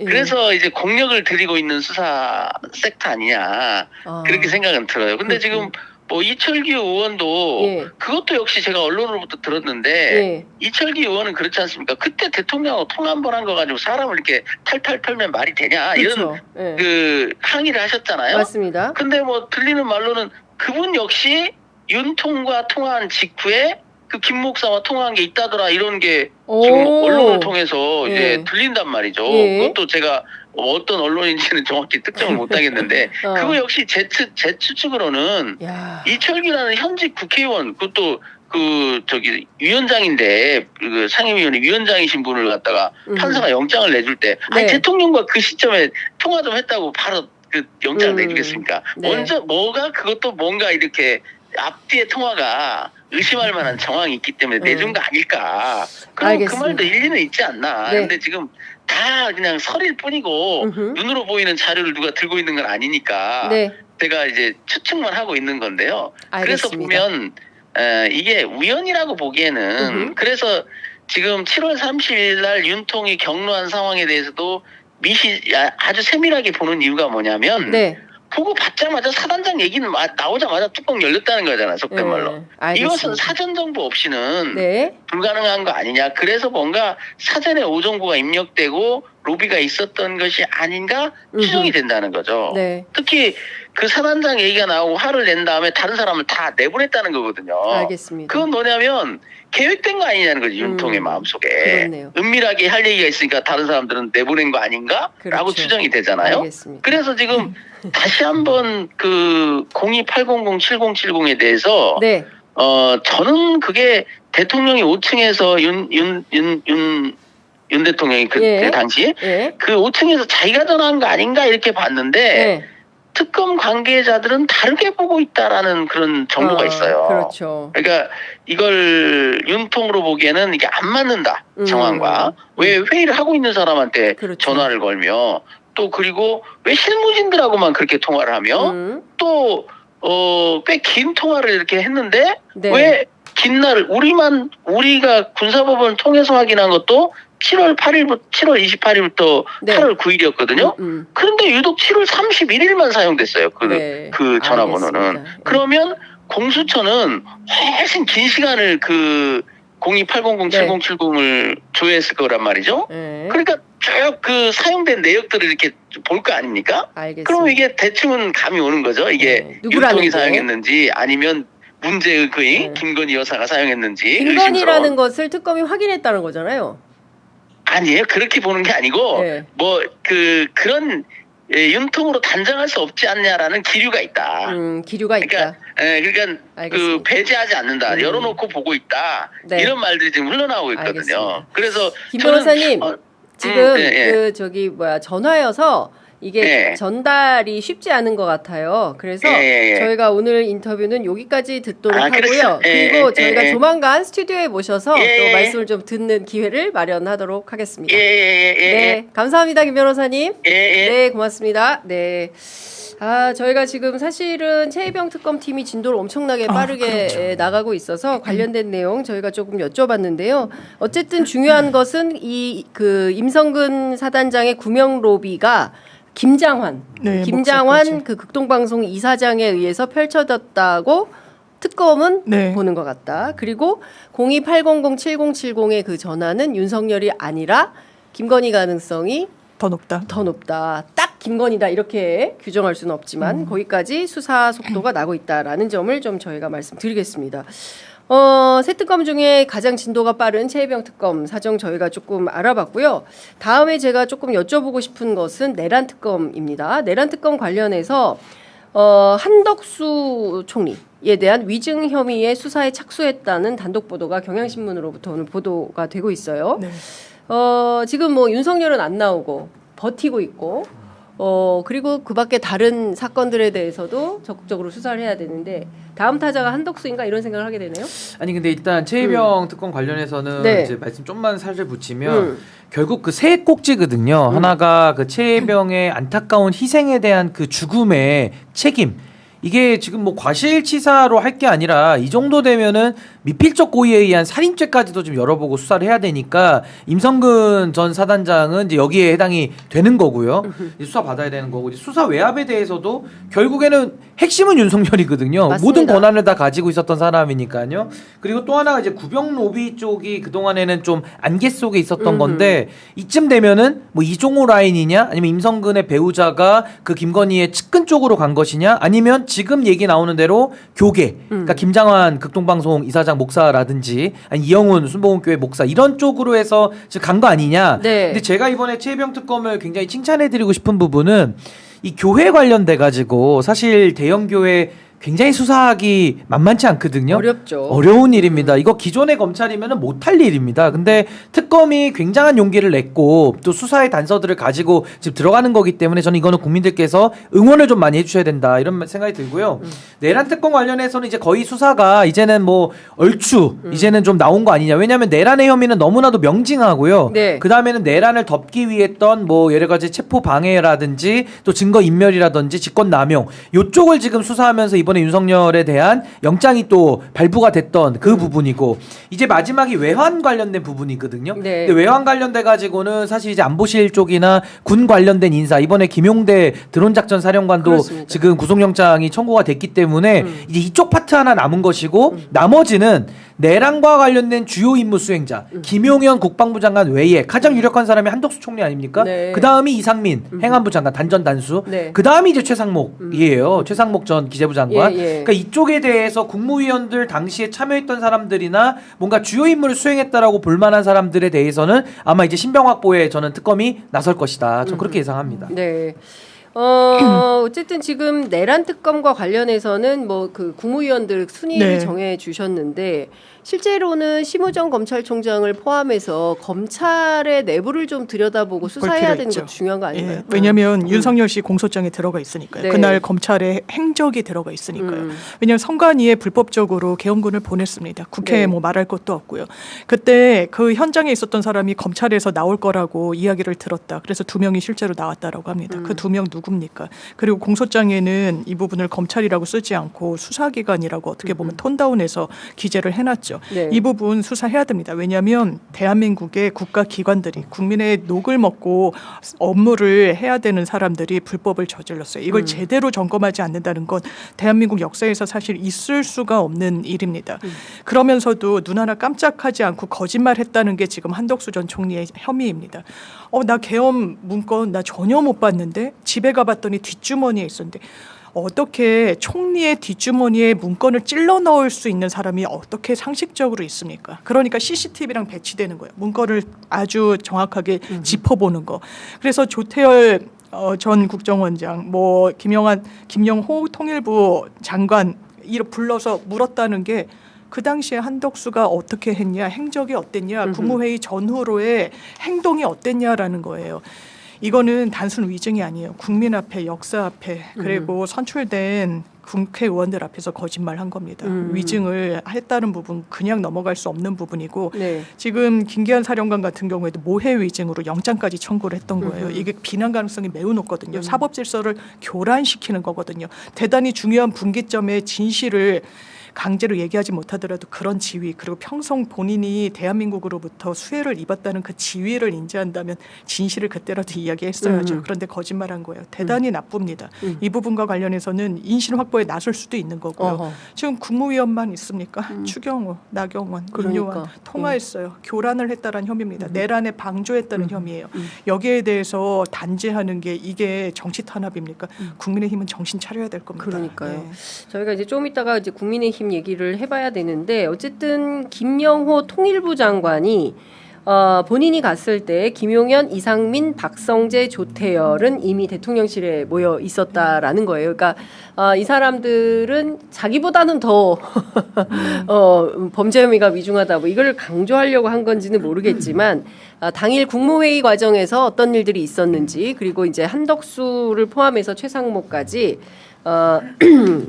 그래서 이제 공력을 들이고 있는 수사 섹터 아니냐 그렇게 생각은 들어요. 근데 지금 이철규 의원도 그것도 역시 제가 언론으로부터 들었는데 이철규 의원은 그렇지 않습니까? 그때 대통령하고 통화 한 번 한 거 가지고 사람을 이렇게 탈탈 털면 말이 되냐 그렇죠. 이런 항의를 하셨잖아요. 맞습니다. 근데 들리는 말로는 그분 역시 윤통과 통화한 직후에 김 목사와 통화한 게 있다더라 이런 게 지금 언론을 통해서 이제 들린단 말이죠. 그것도 제가 어떤 언론인지는 정확히 특정을 못 하겠는데 그거 역시 제 추측으로는 이철규라는 현직 국회의원 그것도 위원장인데 상임위원회 위원장이신 분을 갖다가 판사가 영장을 내줄 때 대통령과 그 시점에 통화 좀 했다고 바로 영장을 내주겠습니까? 먼저 그것도 뭔가 이렇게 앞뒤의 통화가 의심할 만한 정황이 있기 때문에 내준 거 아닐까. 그럼 그 말도 일리는 있지 않나. 근데 지금 다 그냥 설일 뿐이고 눈으로 보이는 자료를 누가 들고 있는 건 아니니까 제가 이제 추측만 하고 있는 건데요. 그래서 보면 이게 우연이라고 보기에는 그래서 지금 7월 30일 날 윤통이 경로한 상황에 대해서도 아주 세밀하게 보는 이유가 뭐냐면 보고 받자마자 사단장 얘기는 나오자마자 뚜껑 열렸다는 거잖아요. 속된 말로. 이것은 사전 정보 없이는 불가능한 거 아니냐. 그래서 뭔가 사전에 오정보가 입력되고 로비가 있었던 것이 아닌가 추정이 된다는 거죠. 네. 특히 그 사단장 얘기가 나오고 화를 낸 다음에 다른 사람을 다 내보냈다는 거거든요. 알겠습니다. 그건 뭐냐면 계획된 거 아니냐는 거지, 윤통의 마음속에. 그렇네요. 은밀하게 할 얘기가 있으니까 다른 사람들은 내보낸 거 아닌가? 그렇죠. 라고 추정이 되잖아요. 알겠습니다. 그래서 지금 다시 한번 그 028007070에 대해서 네. 저는 그게 대통령이 5층에서 윤 대통령이 그때 예. 당시에 예. 그 5층에서 자기가 전화한 거 아닌가 이렇게 봤는데 네. 특검 관계자들은 다르게 보고 있다라는 그런 정보가 있어요. 그렇죠. 그러니까 이걸 윤통으로 보기에는 이게 안 맞는다 정황과 왜 회의를 하고 있는 사람한테 그렇죠. 전화를 걸며 또 그리고 왜 실무진들하고만 그렇게 통화를 하며 또 꽤 긴 통화를 이렇게 했는데 네. 왜 긴 날을 우리가 군사법원을 통해서 확인한 것도 7월 28일부터 네. 8월 9일이었거든요. 그런데 유독 7월 31일만 사용됐어요. 네. 그 전화번호는. 알겠습니다. 그러면 공수처는 훨씬 긴 시간을 그 028007070을 조회했을 거란 말이죠. 네. 그러니까 쭉 그 사용된 내역들을 이렇게 볼 거 아닙니까? 알겠습니다. 그럼 이게 대충은 감이 오는 거죠. 이게 네. 누구라는 윤통이 게? 사용했는지 아니면 문제의 그의 네. 김건희 여사가 사용했는지 김건희라는 의심스러운. 것을 특검이 확인했다는 거잖아요. 아니에요. 그렇게 보는 게 아니고 네. 뭐 그런 윤통으로 단정할 수 없지 않냐라는 기류가 있다. 기류가 있다. 그러니까 알겠습니다. 그 배제하지 않는다. 열어놓고 보고 있다. 네. 이런 말들이 지금 흘러나오고 있거든요. 알겠습니다. 그래서 김 저는, 변호사님 지금 예. 그 전화여서 이게 예. 전달이 쉽지 않은 것 같아요. 그래서 예. 저희가 오늘 인터뷰는 여기까지 듣도록 하고요. 그렇죠. 그리고 저희가 예. 조만간 스튜디오에 모셔서 예. 또 말씀을 좀 듣는 기회를 마련하도록 하겠습니다. 예. 네, 감사합니다, 김 변호사님. 예. 네, 고맙습니다. 네. 저희가 지금 사실은 최혜병 특검팀이 진도를 엄청나게 빠르게 그렇죠. 나가고 있어서 관련된 내용 저희가 조금 여쭤봤는데요. 어쨌든 중요한 것은 그 임성근 사단장의 구명 로비가 김장환 네, 김장환 목사까지. 그 극동방송 이사장에 의해서 펼쳐졌다고 특검은 네. 보는 것 같다. 그리고 028007070의 그 전화는 윤석열이 아니라 김건희 가능성이 더 높다. 더 높다. 딱 김건희다 이렇게 규정할 수는 없지만 거기까지 수사 속도가 나고 있다라는 점을 좀 저희가 말씀드리겠습니다. 새 특검 중에 가장 진도가 빠른 최혜병 특검 사정 저희가 조금 알아봤고요. 다음에 제가 조금 여쭤보고 싶은 것은 내란 특검입니다. 내란 특검 관련해서 한덕수 총리에 대한 위증 혐의의 수사에 착수했다는 단독 보도가 경향신문으로부터 오늘 보도가 되고 있어요. 네. 지금 뭐 윤석열은 안 나오고 버티고 있고 그리고 그 밖에 다른 사건들에 대해서도 적극적으로 수사를 해야 되는데 다음 타자가 한덕수인가 이런 생각을 하게 되네요. 아니 근데 일단 최혜병 특검 관련해서는 네. 이제 말씀 좀만 살을 붙이면 결국 그 세 꼭지거든요. 하나가 그 최혜병의 안타까운 희생에 대한 그 죽음의 책임. 이게 지금 뭐 과실치사로 할 게 아니라 이 정도 되면은 미필적 고의에 의한 살인죄까지도 좀 열어보고 수사를 해야 되니까 임성근 전 사단장은 이제 여기에 해당이 되는 거고요. 이제 수사 받아야 되는 거고 이제 수사 외압에 대해서도 결국에는 핵심은 윤석열이거든요. 맞습니다. 모든 권한을 다 가지고 있었던 사람이니까요. 그리고 또 하나가 이제 구병 로비 쪽이 그 동안에는 좀 안개 속에 있었던 건데 이쯤 되면은 뭐 이종호 라인이냐 아니면 임성근의 배우자가 그 김건희의 측근 쪽으로 간 것이냐 아니면 지금 얘기 나오는 대로 교계 그러니까 김장환 극동방송 이사장 목사라든지 아니 이영훈 순복음교회 목사 이런 쪽으로 해서 지금 간 거 아니냐. 네. 근데 제가 이번에 최혜병 특검을 굉장히 칭찬해드리고 싶은 부분은 이 교회 관련돼 가지고 사실 대형 교회 굉장히 수사하기 만만치 않거든요. 어렵죠. 어려운 일입니다. 이거 기존의 검찰이면 못할 일입니다. 근데 특검이 굉장한 용기를 냈고 또 수사의 단서들을 가지고 지금 들어가는 거기 때문에 저는 이거는 국민들께서 응원을 좀 많이 해주셔야 된다 이런 생각이 들고요. 내란 특검 관련해서는 이제 거의 수사가 이제는 뭐 얼추 이제는 좀 나온 거 아니냐. 왜냐하면 내란의 혐의는 너무나도 명징하고요. 네. 그 다음에는 내란을 덮기 위해 했던 뭐 여러 가지 체포 방해라든지 또 증거 인멸이라든지 직권 남용 요쪽을 지금 수사하면서 이번에 윤석열에 대한 영장이 또 발부가 됐던 그 부분이고 이제 마지막이 외환 관련된 부분이거든요. 네. 근데 외환 관련돼 가지고는 사실 이제 안보실 쪽이나 군 관련된 인사 이번에 김용대 드론 작전 사령관도 그렇습니다. 지금 구속영장이 청구가 됐기 때문에 이제 이쪽 파트 하나 남은 것이고 나머지는 내란과 관련된 주요 임무 수행자 김용현 국방부 장관 외에 가장 유력한 사람이 한덕수 총리 아닙니까? 네. 그 다음이 이상민 행안부 장관 단전 단수. 네. 그 다음이 이제 최상목이에요. 최상목 전 기재부 장관. 예, 예. 그러니까 이쪽에 대해서 국무위원들 당시에 참여했던 사람들이나 뭔가 주요 임무를 수행했다라고 볼만한 사람들에 대해서는 아마 이제 신병 확보에 저는 특검이 나설 것이다. 저 그렇게 예상합니다. 네. 어쨌든 지금 내란 특검과 관련해서는 뭐 그 국무위원들 순위를 네. 정해 주셨는데 실제로는 심우정 검찰총장을 포함해서 검찰의 내부를 좀 들여다보고 수사해야 되는 있죠. 것도 중요한 거 아닌가요? 예, 왜냐하면 윤석열 씨 공소장에 들어가 있으니까요. 네. 그날 검찰의 행적이 들어가 있으니까요. 왜냐하면 선관위에 불법적으로 계엄군을 보냈습니다. 국회에 네. 뭐 말할 것도 없고요. 그때 그 현장에 있었던 사람이 검찰에서 나올 거라고 이야기를 들었다. 그래서 2명이 실제로 나왔다라고 합니다. 그 2명 누굽니까? 그리고 공소장에는 이 부분을 검찰이라고 쓰지 않고 수사기관이라고 어떻게 보면 톤다운해서 기재를 해놨죠. 네. 이 부분 수사해야 됩니다. 왜냐하면 대한민국의 국가기관들이 국민의 녹을 먹고 업무를 해야 되는 사람들이 불법을 저질렀어요. 이걸 제대로 점검하지 않는다는 건 대한민국 역사에서 사실 있을 수가 없는 일입니다. 그러면서도 눈 하나 깜짝하지 않고 거짓말했다는 게 지금 한덕수 전 총리의 혐의입니다. 나 계엄 문건 나 전혀 못 봤는데 집에 가봤더니 뒷주머니에 있었는데 어떻게 총리의 뒷주머니에 문건을 찔러 넣을 수 있는 사람이 어떻게 상식적으로 있습니까? 그러니까 CCTV랑 배치되는 거예요. 문건을 아주 정확하게 짚어보는 거. 그래서 조태열 전 국정원장, 뭐 김영호 통일부 장관 이를 불러서 물었다는 게 그 당시에 한덕수가 어떻게 했냐, 행적이 어땠냐, 국무회의 전후로의 행동이 어땠냐라는 거예요. 이거는 단순 위증이 아니에요. 국민 앞에, 역사 앞에, 그리고 선출된 국회의원들 앞에서 거짓말한 겁니다. 위증을 했다는 부분 그냥 넘어갈 수 없는 부분이고 네. 지금 김기한 사령관 같은 경우에도 모해 위증으로 영장까지 청구를 했던 거예요. 이게 비난 가능성이 매우 높거든요. 사법 질서를 교란시키는 거거든요. 대단히 중요한 분기점에 진실을 강제로 얘기하지 못하더라도 그런 지위 그리고 평생 본인이 대한민국으로부터 수혜를 입었다는 그 지위를 인지한다면 진실을 그때라도 이야기했어야죠. 그런데 거짓말한 거예요. 대단히 나쁩니다. 이 부분과 관련해서는 인신 확보에 나설 수도 있는 거고요. 어허. 지금 국무위원만 있습니까? 추경호, 나경원, 그러니까. 윤요한 통화했어요. 교란을 했다라는 혐의입니다. 내란에 방조했다는 혐의예요. 여기에 대해서 단죄하는 게 이게 정치 탄압입니까? 국민의힘은 정신 차려야 될 겁니다. 그러니까요. 네. 저희가 이제 좀 이따가 이제 국민의힘 얘기를 해봐야 되는데 어쨌든 김영호 통일부 장관이 본인이 갔을 때 김용현, 이상민, 박성재, 조태열은 이미 대통령실에 모여 있었다라는 거예요. 그러니까 이 사람들은 자기보다는 더 범죄 혐의가 위중하다. 뭐 이걸 강조하려고 한 건지는 모르겠지만 당일 국무회의 과정에서 어떤 일들이 있었는지 그리고 이제 한덕수를 포함해서 최상목까지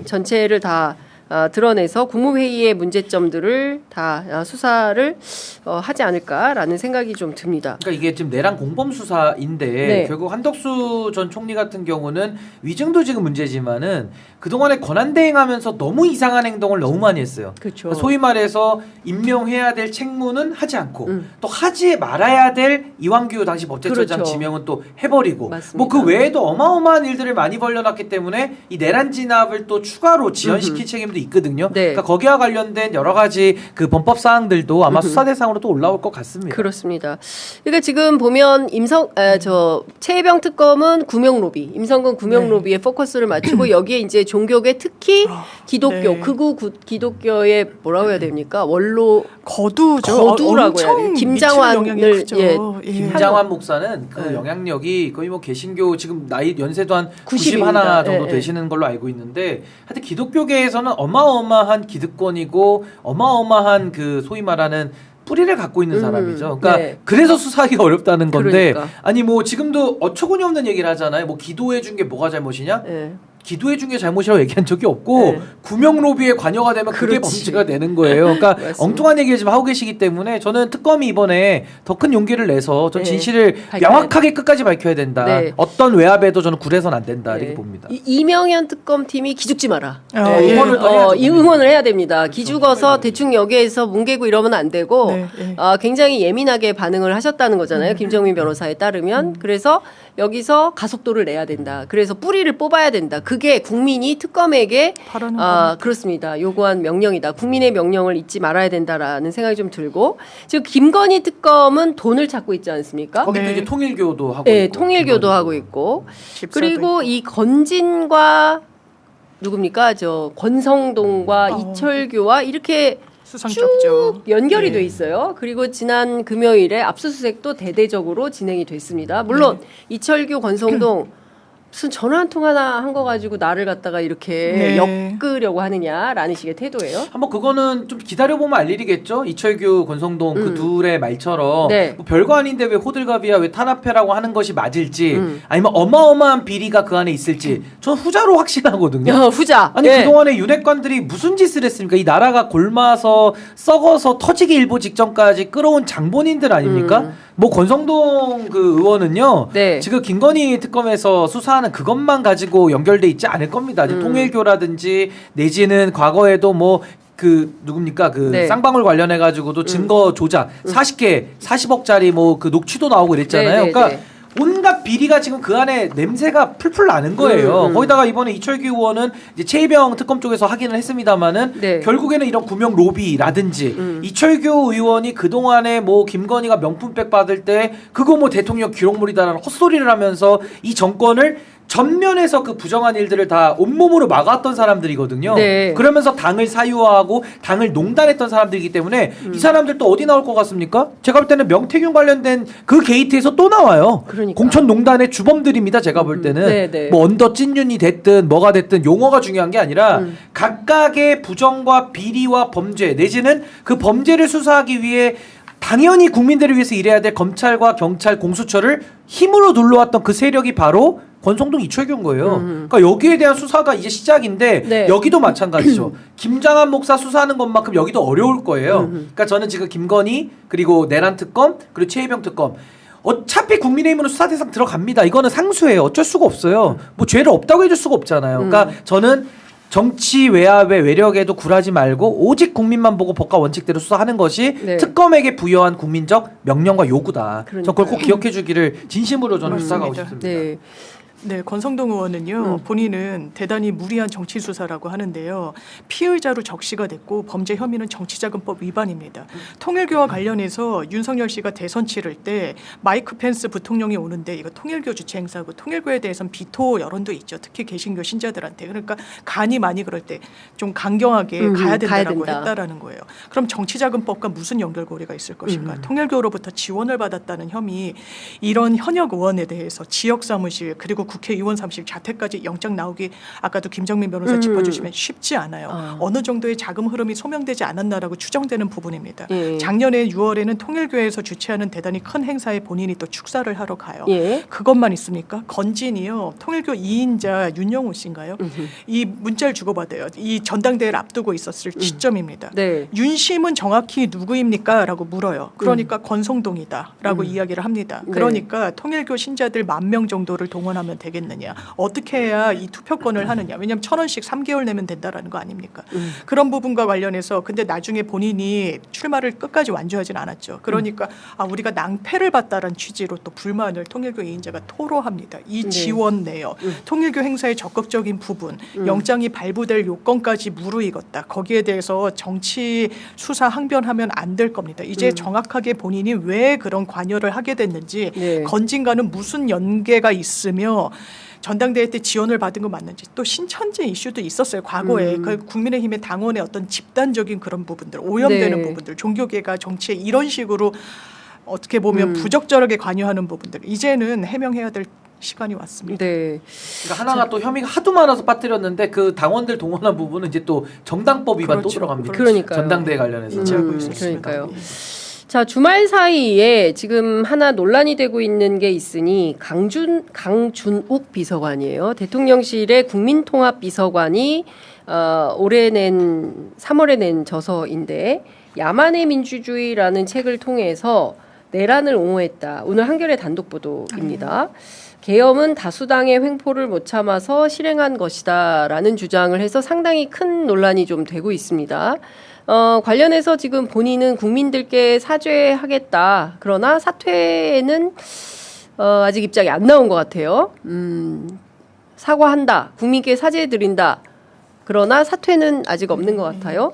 전체를 다 드러내서 국무회의의 문제점들을 다 수사를 하지 않을까라는 생각이 좀 듭니다. 그러니까 이게 지금 내란 공범 수사인데 네. 결국 한덕수 전 총리 같은 경우는 위증도 지금 문제지만은 그동안에 권한대행하면서 너무 이상한 행동을 너무 많이 했어요. 그렇죠. 그러니까 소위 말해서 임명해야 될 책무는 하지 않고 또 하지 말아야 될 이완규 당시 법제처장 그렇죠. 지명은 또 해버리고 맞습니다. 뭐 그 외에도 어마어마한 일들을 많이 벌려놨기 때문에 이 내란 진압을 또 추가로 지연시킬 책임도 있거든요. 네. 그러니까 거기와 관련된 여러 가지 그 범법 사항들도 아마 수사 대상으로 또 올라올 것 같습니다. 그렇습니다. 그러니까 지금 보면 최혜병 특검은 구명 로비, 임성근 구명 네. 로비에 포커스를 맞추고 여기에 이제 종교계 특히 기독교, 네. 극우 기독교의 뭐라고 해야 됩니까? 원로 거두죠. 거두라고 해야 돼요. 김장환을 김장환 목사는 그 네. 영향력이 거의 뭐 개신교 지금 나이 연세도 한 90 91 입니다. 정도 네, 되시는 걸로 알고 있는데 하여튼 기독교계에서는 어마어마한 기득권이고 어마어마한 그 소위 말하는 뿌리를 갖고 있는 사람이죠. 그러니까 네. 그래서 수사하기가 어렵다는 건데 그러니까. 아니 뭐 지금도 어처구니 없는 얘기를 하잖아요. 뭐 기도해 준 게 뭐가 잘못이냐? 네. 기도해 준 게 잘못이라고 얘기한 적이 없고 네. 구명 로비에 관여가 되면 그게 그렇지. 범죄가 되는 거예요. 그러니까 맞습니다. 엉뚱한 얘기를 지금 하고 계시기 때문에 저는 특검이 이번에 더 큰 용기를 내서 전 네. 진실을 밝혀야 명확하게 끝까지 밝혀야 된다. 네. 어떤 외압에도 저는 굴해선 안 된다 네. 이렇게 봅니다. 이명현 특검팀이 기죽지 마라. 예. 응원을 또 해야죠. 이 응원을 해야 됩니다. 기죽어서 대충 여기에서 뭉개고 이러면 안 되고 네, 네. 굉장히 예민하게 반응을 하셨다는 거잖아요. 김정민 변호사에 따르면. 그래서 여기서 가속도를 내야 된다. 그래서 뿌리를 뽑아야 된다. 그게 국민이 특검에게 그렇습니다. 요구한 명령이다. 국민의 명령을 잊지 말아야 된다라는 생각이 좀 들고 지금 김건희 특검은 돈을 찾고 있지 않습니까? 거기도 네. 이제 통일교도 하고 네, 있고, 통일교도 하고 있고 그리고 이 건진과 누굽니까? 저 권성동과 이철규와 이렇게 수상쩍죠. 쭉 연결이 네. 돼 있어요. 그리고 지난 금요일에 압수수색도 대대적으로 진행이 됐습니다. 물론 이철규, 권성동 무슨 전화 한 통 하나 한 거 가지고 나를 갖다가 이렇게 엮으려고 하느냐라는 식의 태도예요. 한번 그거는 좀 기다려보면 알 일이겠죠. 이철규, 권성동 그 둘의 말처럼 네. 뭐 별거 아닌데 왜 호들갑이야, 왜 탄압해라고 하는 것이 맞을지 아니면 어마어마한 비리가 그 안에 있을지 전 후자로 확신하거든요. 후자. 아니 그동안에 윤핵관들이 무슨 짓을 했습니까? 이 나라가 골마서 썩어서 터지기 일보 직전까지 끌어온 장본인들 아닙니까? 뭐 권성동 그 의원은요. 네. 지금 김건희 특검에서 수사하는 그것만 가지고 연결돼 있지 않을 겁니다. 이제 통일교라든지 내지는 과거에도 뭐 그 누굽니까 그 네. 쌍방울 관련해 가지고도 증거 조작 40개 40억짜리 뭐 그 녹취도 나오고 그랬잖아요. 네, 그러니까 네. 온갖 비리가 지금 그 안에 냄새가 풀풀 나는 거예요. 거기다가 이번에 이철규 의원은 이제 최희병 특검 쪽에서 확인을 했습니다마는 네. 결국에는 이런 구명 로비라든지 이철규 의원이 그동안에 뭐 김건희가 명품백 받을 때 그거 뭐 대통령 기록물이다라는 헛소리를 하면서 이 정권을 전면에서 그 부정한 일들을 다 온몸으로 막았던 사람들이거든요. 네. 그러면서 당을 사유화하고 당을 농단했던 사람들이기 때문에 이 사람들 또 어디 나올 것 같습니까? 제가 볼 때는 명태균 관련된 그 게이트에서 또 나와요. 그러니까. 공천농단의 주범들입니다. 제가 볼 때는 네, 네. 뭐 언더 찐윤이 됐든 뭐가 됐든 용어가 중요한 게 아니라 각각의 부정과 비리와 범죄 내지는 그 범죄를 수사하기 위해 당연히 국민들을 위해서 일해야 될 검찰과 경찰, 공수처를 힘으로 눌러왔던 그 세력이 바로 권성동 이철규인 거예요. 그러니까 여기에 대한 수사가 이제 시작인데 네. 여기도 마찬가지죠. 김장한 목사 수사하는 것만큼 여기도 어려울 거예요. 그러니까 저는 지금 김건희 그리고 내란 특검 그리고 최희병 특검 어차피 국민의힘으로 수사 대상 들어갑니다. 이거는 상수예요. 어쩔 수가 없어요. 뭐 죄를 없다고 해줄 수가 없잖아요. 그러니까 저는 정치 외압의 외력에도 굴하지 말고 오직 국민만 보고 법과 원칙대로 수사하는 것이 네. 특검에게 부여한 국민적 명령과 요구다. 저 그걸 꼭 그러니까요. 기억해 주기를 진심으로 저는 수사하고 싶습니다. 네. 네, 권성동 의원은요. 본인은 대단히 무리한 정치 수사라고 하는데요. 피의자로 적시가 됐고 범죄 혐의는 정치자금법 위반입니다. 통일교와 관련해서 윤석열 씨가 대선 치를 때 마이크 펜스 부통령이 오는데 이거 통일교 주체 행사고 통일교에 대해서는 비토 여론도 있죠. 특히 개신교 신자들한테. 그러니까 간이 많이 그럴 때 좀 강경하게 가야 된다라고 했다라는 거예요. 그럼 정치자금법과 무슨 연결고리가 있을 것인가? 통일교로부터 지원을 받았다는 혐의 이런 현역 의원에 대해서 지역 사무실 그리고 국회의원 사무실 자택까지 영장 나오기 아까도 김정민 변호사 짚어주시면 쉽지 않아요. 어느 정도의 자금 흐름이 소명되지 않았나라고 추정되는 부분입니다. 작년에 6월에는 통일교에서 주최하는 대단히 큰 행사에 본인이 또 축사를 하러 가요. 그것만 있습니까? 건진이요. 통일교 2인자 윤영호 씨인가요? 이 문자를 주고받아요. 이 전당대회를 앞두고 있었을 시점입니다. 네. 윤심은 정확히 누구입니까? 라고 물어요. 그러니까 권성동이다 라고 이야기를 합니다. 그러니까 통일교 신자들 10,000명 정도를 동원하면 되겠느냐. 어떻게 해야 이 투표권을 하느냐. 왜냐하면 1,000원씩 3개월 내면 된다라는 거 아닙니까? 그런 부분과 관련해서 근데 나중에 본인이 출마를 끝까지 완주하진 않았죠. 그러니까 우리가 낭패를 봤다는 취지로 또 불만을 통일교 2인자가 토로합니다. 이 지원 내요. 통일교 행사의 적극적인 부분, 영장이 발부될 요건까지 무르익었다. 거기에 대해서 정치 수사 항변하면 안 될 겁니다. 이제 정확하게 본인이 왜 그런 관여를 하게 됐는지 건진과는 무슨 연계가 있으며 전당대회 때 지원을 받은 거 맞는지 또 신천지 이슈도 있었어요. 과거에 그 국민의힘의 당원의 어떤 집단적인 그런 부분들 오염되는 부분들 종교계가 정치에 이런 식으로 어떻게 보면 부적절하게 관여하는 부분들 이제는 해명해야 될 시간이 왔습니다. 네. 그러니까 하나가 또 혐의가 하도 많아서 빠뜨렸는데 그 당원들 동원한 부분은 이제 또 정당법 위반 또 들어갑니다. 그러니까요. 전당대회 관련해서. 그러니까요. 자, 주말 사이에 지금 하나 논란이 되고 있는 게 있으니 강준욱 비서관이에요. 대통령실의 국민통합비서관이 올해 3월에 낸 저서인데 야만의 민주주의라는 책을 통해서 내란을 옹호했다. 오늘 한겨레 단독 보도입니다. 계엄은 다수당의 횡포를 못 참아서 실행한 것이다라는 주장을 해서 상당히 큰 논란이 좀 되고 있습니다. 관련해서 지금 본인은 국민들께 사죄하겠다. 그러나 사퇴는 아직 입장이 안 나온 것 같아요. 사과한다. 국민께 사죄해드린다. 그러나 사퇴는 아직 없는 것 같아요.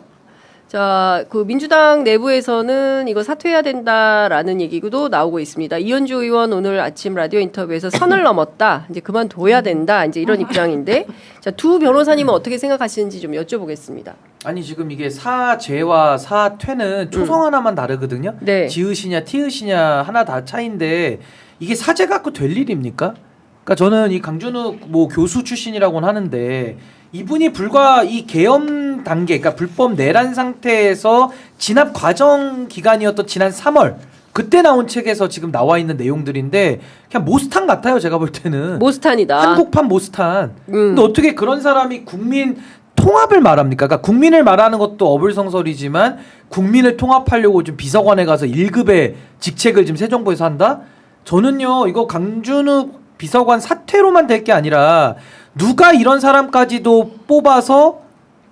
자, 그 민주당 내부에서는 이거 사퇴해야 된다라는 얘기도 나오고 있습니다. 이현주 의원 오늘 아침 라디오 인터뷰에서 선을 넘었다. 이제 그만둬야 된다. 이제 이런 입장인데, 자, 두 변호사님은 어떻게 생각하시는지 좀 여쭤보겠습니다. 아니 지금 이게 사죄와 사퇴는 초성 하나만 다르거든요. 네. 지읒이냐 티읒이냐 하나 다 차이인데 이게 사죄 갖고 될 일입니까? 그러니까 저는 이 강준욱 뭐 교수 출신이라고는 하는데 이분이 불과 이 계엄 단계, 그러니까 불법 내란 상태에서 진압 과정 기간이었던 지난 3월 그때 나온 책에서 지금 나와 있는 내용들인데 그냥 모스탄 같아요. 제가 볼 때는 모스탄이다. 한국판 모스탄. 근데 어떻게 그런 사람이 국민 통합을 말합니까? 그러니까 국민을 말하는 것도 어불성설이지만 국민을 통합하려고 좀 비서관에 가서 1급의 직책을 지금 새 정부에서 한다? 저는요 이거 강준욱 비서관 사퇴로만 될 게 아니라 누가 이런 사람까지도 뽑아서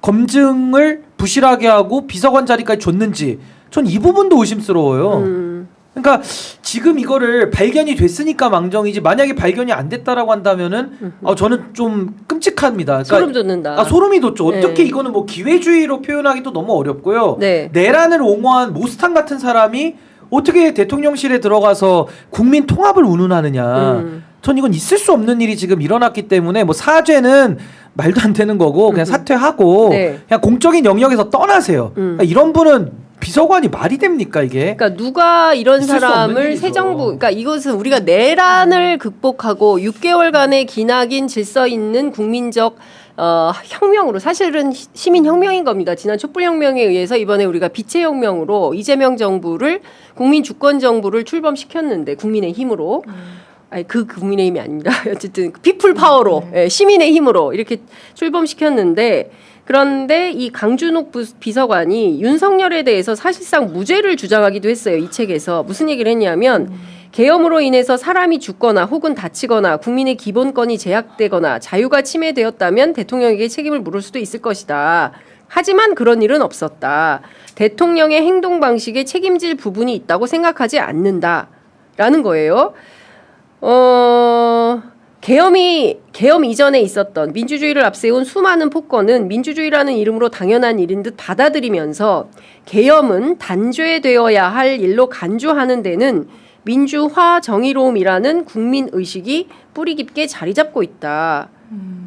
검증을 부실하게 하고 비서관 자리까지 줬는지 전 이 부분도 의심스러워요. 그러니까 지금 이거를 발견이 됐으니까 망정이지 만약에 발견이 안 됐다라고 한다면은 저는 좀 끔찍합니다. 그러니까 소름 돋는다. 소름이 돋죠. 어떻게 네. 이거는 뭐 기회주의로 표현하기도 너무 어렵고요. 네. 내란을 옹호한 모스탄 같은 사람이 어떻게 대통령실에 들어가서 국민 통합을 운운하느냐. 전 이건 있을 수 없는 일이 지금 일어났기 때문에 뭐 사죄는 말도 안 되는 거고 그냥 사퇴하고 네. 그냥 공적인 영역에서 떠나세요. 그러니까 이런 분은 비서관이 말이 됩니까 이게? 그러니까 누가 이런 있을 수 없는 사람을 일이죠. 새 정부, 그러니까 이것은 우리가 내란을 극복하고 6개월간의 기나긴 질서 있는 국민적 혁명으로 사실은 시민혁명인 겁니다. 지난 촛불혁명에 의해서 이번에 우리가 빛의 혁명으로 이재명 정부를 국민 주권 정부를 출범시켰는데 국민의 힘으로. 아니 그 국민의힘이 아닙니다. 어쨌든 피플 파워로 시민의 힘으로 이렇게 출범시켰는데 그런데 이 강준욱 비서관이 윤석열에 대해서 사실상 무죄를 주장하기도 했어요. 이 책에서 무슨 얘기를 했냐면 계엄으로 인해서 사람이 죽거나 혹은 다치거나 국민의 기본권이 제약되거나 자유가 침해되었다면 대통령에게 책임을 물을 수도 있을 것이다. 하지만 그런 일은 없었다. 대통령의 행동 방식에 책임질 부분이 있다고 생각하지 않는다라는 거예요. 계엄 이전에 있었던 민주주의를 앞세운 수많은 폭거는 민주주의라는 이름으로 당연한 일인 듯 받아들이면서 계엄은 단죄되어야 할 일로 간주하는 데는 민주화 정의로움이라는 국민의식이 뿌리 깊게 자리 잡고 있다.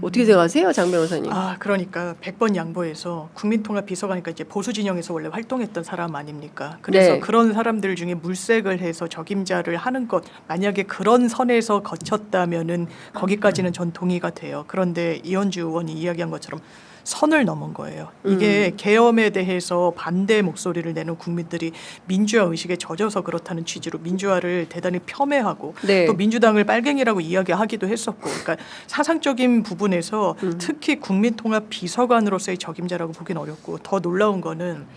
어떻게 생각하세요, 장 변호사님? 그러니까 100번 양보해서 국민통합 비서관이니까 이제 보수 진영에서 원래 활동했던 사람 아닙니까? 그래서 네. 그런 사람들 중에 물색을 해서 적임자를 하는 것 만약에 그런 선에서 거쳤다면은 거기까지는 전 동의가 돼요. 그런데 이현주 의원이 이야기한 것처럼 선을 넘은 거예요. 이게 계엄에 대해서 반대 목소리를 내는 국민들이 민주화 의식에 젖어서 그렇다는 취지로 민주화를 대단히 폄훼하고 네. 또 민주당을 빨갱이라고 이야기하기도 했었고 그러니까 사상적인 부분에서 특히 국민통합 비서관으로서의 적임자라고 보기는 어렵고 더 놀라운 거는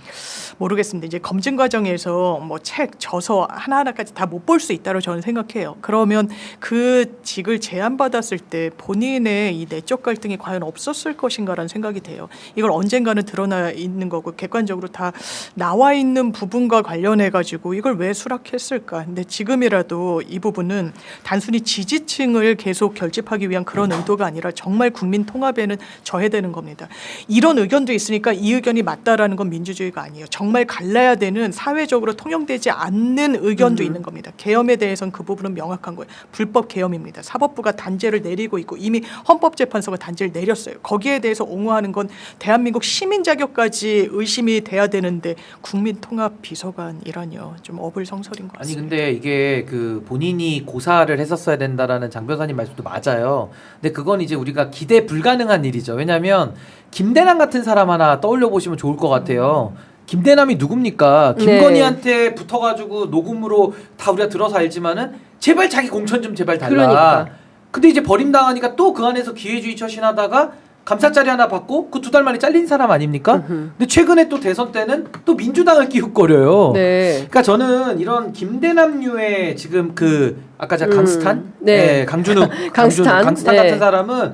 모르겠습니다. 이제 검증 과정에서 뭐 책, 저서 하나하나까지 다 못 볼 수 있다고 저는 생각해요. 그러면 그 직을 제안받았을 때 본인의 이 내적 갈등이 과연 없었을 것인가라는 생각이 돼요. 이걸 언젠가는 드러나 있는 거고 객관적으로 다 나와 있는 부분과 관련해 가지고 이걸 왜 수락했을까? 근데 지금이라도 이 부분은 단순히 지지층을 계속 결집하기 위한 그런 의도가 아니라 정말 국민 통합에는 저해되는 겁니다. 이런 의견도 있으니까 이 의견이 맞다라는 건 민주주의가 아니에요. 정말 갈라야 되는 사회적으로 통용되지 않는 의견도 있는 겁니다. 계엄에 대해서는 그 부분은 명확한 거예요. 불법 계엄입니다. 사법부가 단죄를 내리고 있고 이미 헌법재판소가 단죄를 내렸어요. 거기에 대해서 옹호하는 건 대한민국 시민 자격까지 의심이 돼야 되는데 국민통합 비서관이라뇨. 좀 어불성설인 것 같습니다. 아니 근데 이게 그 본인이 고사를 했었어야 된다라는 장 변호사님 말씀도 맞아요. 근데 그건 이제 우리가 기대 불가능한 일이죠. 왜냐하면 김대남 같은 사람 하나 떠올려 보시면 좋을 것 같아요. 김대남이 누굽니까? 김건희한테 붙어가지고 녹음으로 다 우리가 들어서 알지만은 제발 자기 공천 좀 제발 달라. 그러니까. 근데 이제 버림당하니까 또 그 안에서 기회주의 처신하다가 감사짜리 하나 받고 그 2달 만에 잘린 사람 아닙니까? 근데 최근에 또 대선 때는 또 민주당을 끼웃거려요. 네. 그러니까 저는 이런 김대남류의 지금 그 아까 제가 강스탄, 네. 강준욱, 강스탄 강스탄 네. 같은 사람은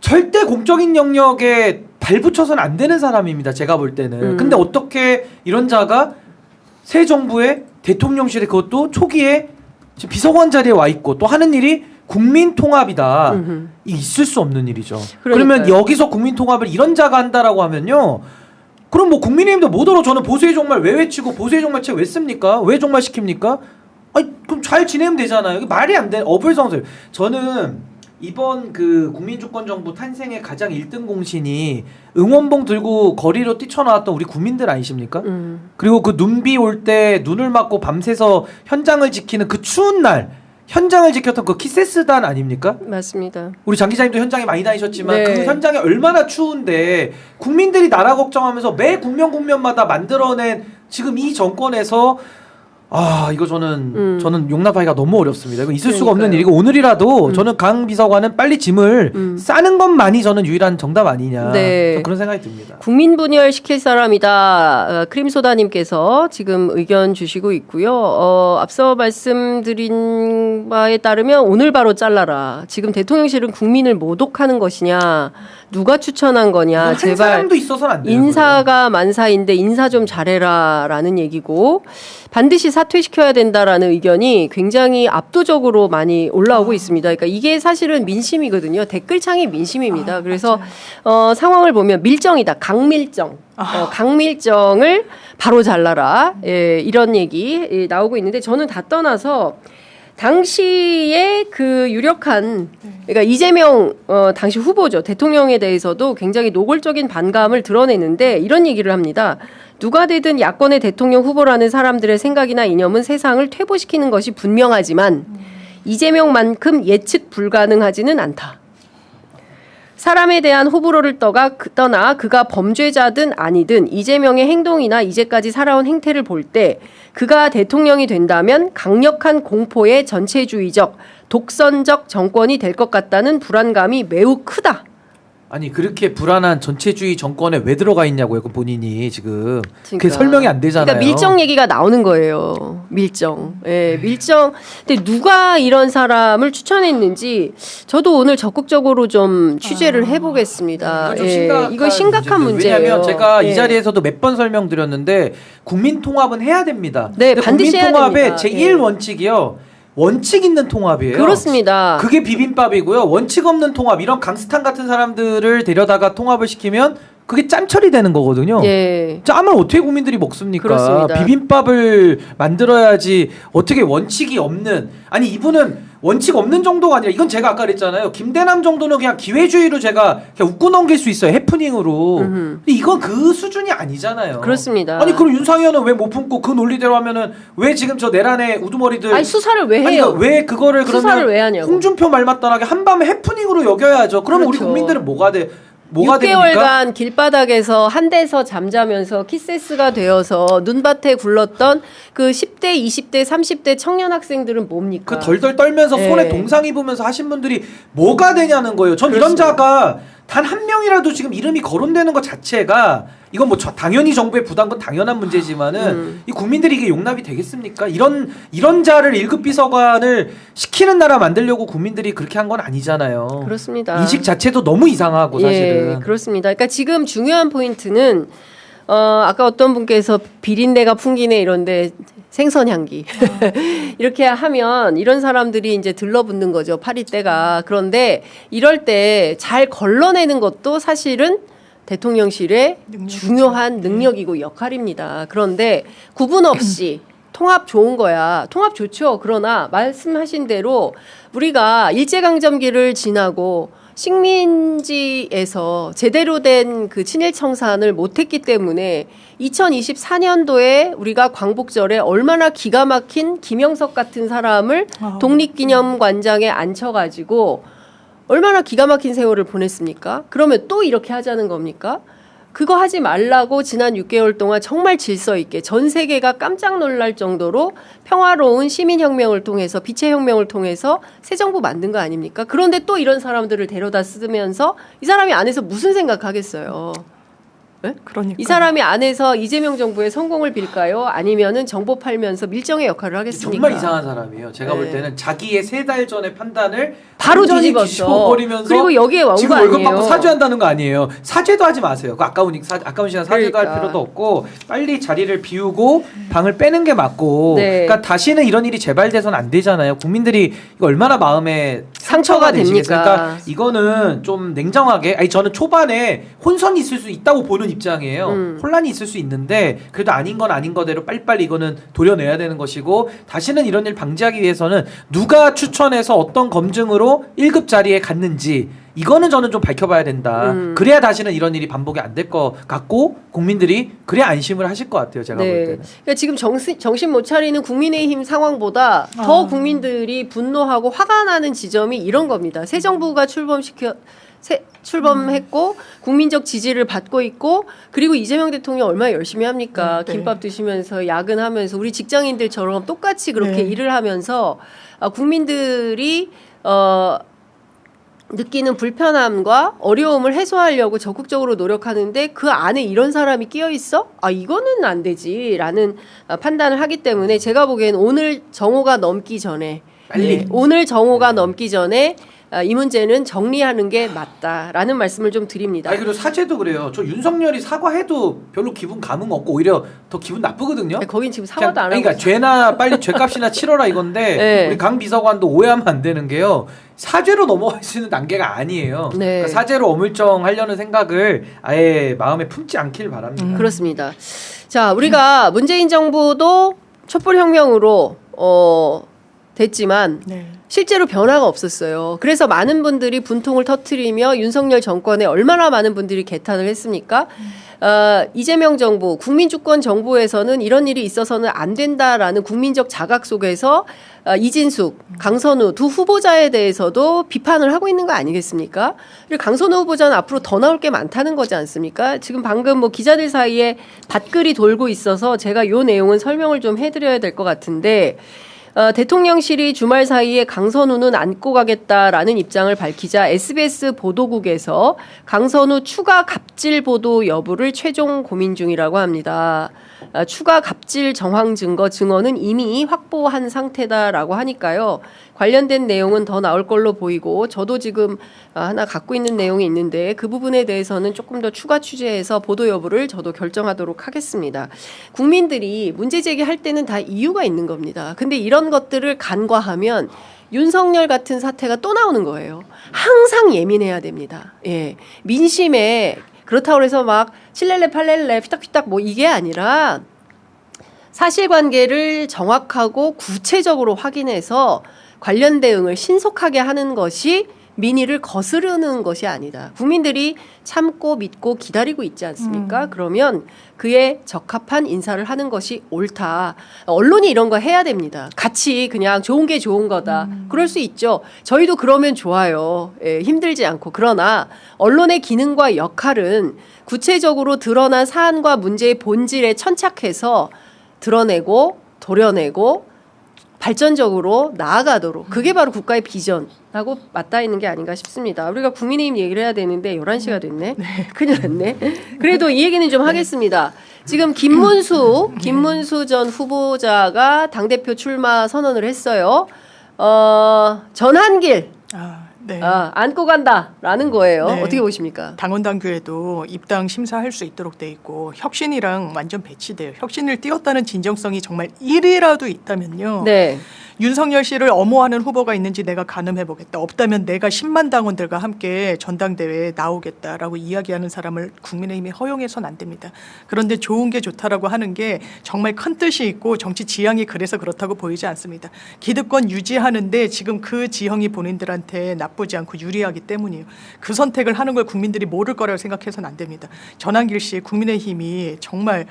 절대 공적인 영역에 발붙여서는 안 되는 사람입니다. 제가 볼 때는. 근데 어떻게 이런 자가 새 정부의 대통령실에 그것도 초기에 지금 비서관 자리에 와 있고 또 하는 일이 국민 통합이다. 이 있을 수 없는 일이죠. 그러니까요. 그러면 여기서 국민 통합을 이런 자가 한다라고 하면요. 그럼 뭐 국민의힘도 뭐더러 저는 보수의 종말 왜 외치고 보수의 종말책 왜 씁니까? 왜 종말 시킵니까? 아니 그럼 잘 지내면 되잖아요. 이게 말이 안 돼. 어불성설. 저는 이번 그 국민주권정부 탄생의 가장 1등 공신이 응원봉 들고 거리로 뛰쳐나왔던 우리 국민들 아니십니까? 그리고 그 눈비 올 때 눈을 맞고 밤새서 현장을 지키는 그 추운 날 현장을 지켰던 그 키세스단 아닙니까? 맞습니다. 우리 장 기자님도 현장에 많이 다니셨지만 네. 그 현장이 얼마나 추운데 국민들이 나라 걱정하면서 매 국면마다 만들어낸 지금 이 정권에서 이거 저는 용납하기가 너무 어렵습니다. 이거 있을 수가 없는 그러니까요. 일이고 오늘이라도 저는 강 비서관은 빨리 짐을 싸는 것만이 저는 유일한 정답 아니냐. 네. 저는 그런 생각이 듭니다. 국민 분열 시킬 사람이다. 크림소다님께서 지금 의견 주시고 있고요. 앞서 말씀드린 바에 따르면 오늘 바로 잘라라. 지금 대통령실은 국민을 모독하는 것이냐. 누가 추천한 거냐. 한 제발 사람도 있어서는 안 돼요. 인사가 만사인데 인사 좀 잘해라라는 얘기고 반드시 사퇴시켜야 된다라는 의견이 굉장히 압도적으로 많이 올라오고 있습니다. 그러니까 이게 사실은 민심이거든요. 댓글창이 민심입니다. 그래서 상황을 보면 밀정이다. 강밀정. 강밀정을 바로 잘라라. 예, 이런 얘기 나오고 있는데 저는 다 떠나서 당시에 그 유력한 그러니까 이재명 당시 후보죠. 대통령에 대해서도 굉장히 노골적인 반감을 드러내는데 이런 얘기를 합니다. 누가 되든 야권의 대통령 후보라는 사람들의 생각이나 이념은 세상을 퇴보시키는 것이 분명하지만 이재명만큼 예측 불가능하지는 않다. 사람에 대한 호불호를 떠나 그가 범죄자든 아니든 이재명의 행동이나 이제까지 살아온 행태를 볼 때 그가 대통령이 된다면 강력한 공포의 전체주의적, 독선적 정권이 될 것 같다는 불안감이 매우 크다. 아니 그렇게 불안한 전체주의 정권에 왜 들어가 있냐고요. 그 본인이 지금 그게 그러니까. 설명이 안 되잖아요. 그러니까 밀정 얘기가 나오는 거예요. 밀정. 예, 밀정. 근데 누가 이런 사람을 추천했는지 저도 오늘 적극적으로 좀 취재를 해보겠습니다. 이거 심각한 문제예요. 왜냐하면 제가 예. 이 자리에서도 몇 번 설명드렸는데 국민 통합은 해야 됩니다. 네, 근데 반드시 국민 해야 통합의 됩니다. 제1 예. 원칙이요. 원칙 있는 통합이에요. 그렇습니다. 그게 비빔밥이고요. 원칙 없는 통합, 이런 강스탄 같은 사람들을 데려다가 통합을 시키면 그게 짬처리 되는 거거든요. 예. 짬을 어떻게 국민들이 먹습니까? 그렇습니다. 비빔밥을 만들어야지. 어떻게 원칙이 없는, 아니 이분은 원칙 없는 정도가 아니라, 이건 제가 아까 그랬잖아요. 김대남 정도는 그냥 기회주의로 제가 그냥 웃고 넘길 수 있어요. 해프닝으로. 근데 이건 그 수준이 아니잖아요. 그렇습니다. 아니 그럼 윤상현은 왜 못 품고 그 논리대로 하면은 왜 지금 저 내란의 우두머리들 아니 수사를 왜 아니, 해요? 그러니까 왜 그거를 그러면 수사를 왜 하냐고. 홍준표 말맞다하게 한밤에 해프닝으로 여겨야죠. 그러면 그렇죠. 우리 국민들은 뭐가 됩니까? 6개월간 길바닥에서 한 대서 잠자면서 키세스가 되어서 눈밭에 굴렀던 그 10대, 20대, 30대 청년 학생들은 뭡니까? 그 덜덜 떨면서 네. 손에 동상 입으면서 하신 분들이 뭐가 되냐는 거예요. 전 이런 그렇습니다. 자가 단 한 명이라도 지금 이름이 거론되는 것 자체가, 이건 뭐 당연히 정부의 부담은 당연한 문제지만은 이 국민들이 이게 용납이 되겠습니까? 이런 자를 1급 비서관을 시키는 나라 만들려고 국민들이 그렇게 한 건 아니잖아요. 그렇습니다. 인식 자체도 너무 이상하고 사실은. 예, 그렇습니다. 그러니까 지금 중요한 포인트는 아까 어떤 분께서 비린내가 풍기네 이런데 생선 향기 이렇게 하면 이런 사람들이 이제 들러붙는 거죠. 파리떼가. 그런데 이럴 때 잘 걸러내는 것도 사실은 대통령실의 중요한 능력이고 역할입니다. 그런데 구분 없이 통합 좋은 거야. 통합 좋죠. 그러나 말씀하신 대로 우리가 일제강점기를 지나고 식민지에서 제대로 된 그 친일 청산을 못했기 때문에 2024년도에 우리가 광복절에 얼마나 기가 막힌 김영석 같은 사람을 독립기념관장에 앉혀가지고 얼마나 기가 막힌 세월을 보냈습니까? 그러면 또 이렇게 하자는 겁니까? 그거 하지 말라고 지난 6개월 동안 정말 질서 있게 전 세계가 깜짝 놀랄 정도로 평화로운 시민혁명을 통해서 빛의 혁명을 통해서 새 정부 만든 거 아닙니까? 그런데 또 이런 사람들을 데려다 쓰면서 이 사람이 안에서 무슨 생각하겠어요. 네? 그러니까 이 사람이 안에서 이재명 정부의 성공을 빌까요? 아니면은 정보 팔면서 밀정의 역할을 하겠습니까? 정말 이상한 사람이에요. 제가 네. 볼 때는 자기의 3달 전의 판단을 바로 완전히 뒤집었어. 뒤집어버리면서 그리고 여기에 왕거 지금 아니에요. 월급 받고 사죄한다는 거 아니에요. 사죄도 하지 마세요. 그 아까운 시간 사죄도 그러니까. 할 필요도 없고 빨리 자리를 비우고 방을 빼는 게 맞고 네. 그러니까 다시는 이런 일이 재발돼서는 안 되잖아요. 국민들이 이거 얼마나 마음에 상처가 되시겠어요. 됩니까? 그러니까 이거는 좀 냉정하게 아니 저는 초반에 혼선이 있을 수 있다고 보는 입장이에요. 혼란이 있을 수 있는데 그래도 아닌 건 아닌 거대로 빨리빨리 이거는 도려내야 되는 것이고 다시는 이런 일 방지하기 위해서는 누가 추천해서 어떤 검증으로 1급 자리에 갔는지 이거는 저는 좀 밝혀봐야 된다. 그래야 다시는 이런 일이 반복이 안 될 것 같고 국민들이 그래야 안심을 하실 것 같아요. 제가 볼 때는. 그러니까 지금 정신 못 차리는 국민의힘 상황보다 더 국민들이 분노하고 화가 나는 지점이 이런 겁니다. 새 정부가 출범했고 국민적 지지를 받고 있고 그리고 이재명 대통령 얼마나 열심히 합니까? 네. 김밥 드시면서 야근하면서 우리 직장인들처럼 똑같이 그렇게 네. 일을 하면서 국민들이 느끼는 불편함과 어려움을 해소하려고 적극적으로 노력하는데 그 안에 이런 사람이 끼어 있어? 이거는 안 되지라는 판단을 하기 때문에 제가 보기엔 오늘 정오가 넘기 전에 빨리. 오늘 정오가 넘기 전에 이 문제는 정리하는 게 맞다라는 말씀을 좀 드립니다. 아니 그리고 사죄도 그래요. 저 윤석열이 사과해도 별로 기분 감흥 없고 오히려 더 기분 나쁘거든요. 거긴 지금 사과도 안 하고 그러니까 죄나 빨리 죄값이나 치러라 이건데 네. 우리 강 비서관도 오해하면 안 되는 게요. 사죄로 넘어갈 수 있는 단계가 아니에요. 네. 그러니까 사죄로 어물쩡하려는 생각을 아예 마음에 품지 않길 바랍니다. 그렇습니다. 자, 우리가 문재인 정부도 촛불혁명으로 됐지만 네. 실제로 변화가 없었어요. 그래서 많은 분들이 분통을 터뜨리며 윤석열 정권에 얼마나 많은 분들이 개탄을 했습니까? 이재명 정부, 국민주권 정부에서는 이런 일이 있어서는 안 된다라는 국민적 자각 속에서 이진숙, 강선우 두 후보자에 대해서도 비판을 하고 있는 거 아니겠습니까? 그리고 강선우 후보자는 앞으로 더 나올 게 많다는 거지 않습니까? 지금 방금 뭐 기자들 사이에 밭글이 돌고 있어서 제가 이 내용은 설명을 좀 해드려야 될 것 같은데 대통령실이 주말 사이에 강선우는 안고 가겠다라는 입장을 밝히자 SBS 보도국에서 강선우 추가 갑질 보도 여부를 최종 고민 중이라고 합니다. 추가 갑질 정황 증거는 이미 확보한 상태다라고 하니까요. 관련된 내용은 더 나올 걸로 보이고 저도 지금 하나 갖고 있는 내용이 있는데 그 부분에 대해서는 조금 더 추가 취재해서 보도 여부를 저도 결정하도록 하겠습니다. 국민들이 문제 제기할 때는 다 이유가 있는 겁니다. 근데 이런 것들을 간과하면 윤석열 같은 사태가 또 나오는 거예요. 항상 예민해야 됩니다. 예. 민심에 그렇다고 해서 막 칠렐레 팔렐레 휘딱휘딱 뭐 이게 아니라 사실관계를 정확하고 구체적으로 확인해서 관련 대응을 신속하게 하는 것이 민의를 거스르는 것이 아니다. 국민들이 참고 믿고 기다리고 있지 않습니까? 그러면 그에 적합한 인사를 하는 것이 옳다. 언론이 이런 거 해야 됩니다. 같이 그냥 좋은 게 좋은 거다. 그럴 수 있죠. 저희도 그러면 좋아요. 예, 힘들지 않고. 그러나 언론의 기능과 역할은 구체적으로 드러난 사안과 문제의 본질에 천착해서 드러내고 도려내고 발전적으로 나아가도록 그게 바로 국가의 비전하고 맞닿아 있는 게 아닌가 싶습니다. 우리가 국민의힘 얘기를 해야 되는데 11시가 됐네. 큰일 났네. 그래도 이 얘기는 좀 하겠습니다. 지금 김문수 전 후보자가 당대표 출마 선언을 했어요. 전한길 네. 안고 간다라는 거예요. 네. 어떻게 보십니까? 당원 당규에도 입당 심사할 수 있도록 돼 있고 혁신이랑 완전 배치돼요. 혁신을 띄웠다는 진정성이 정말 1이라도 있다면요. 네. 윤석열 씨를 엄호하는 후보가 있는지 내가 가늠해보겠다. 없다면 내가 10만 당원들과 함께 전당대회에 나오겠다라고 이야기하는 사람을 국민의힘이 허용해서는 안 됩니다. 그런데 좋은 게 좋다라고 하는 게 정말 큰 뜻이 있고 정치 지향이 그래서 그렇다고 보이지 않습니다. 기득권 유지하는데 지금 그 지형이 본인들한테 나쁘지 않고 유리하기 때문이에요. 그 선택을 하는 걸 국민들이 모를 거라고 생각해서는 안 됩니다. 전한길 씨 국민의힘이 정말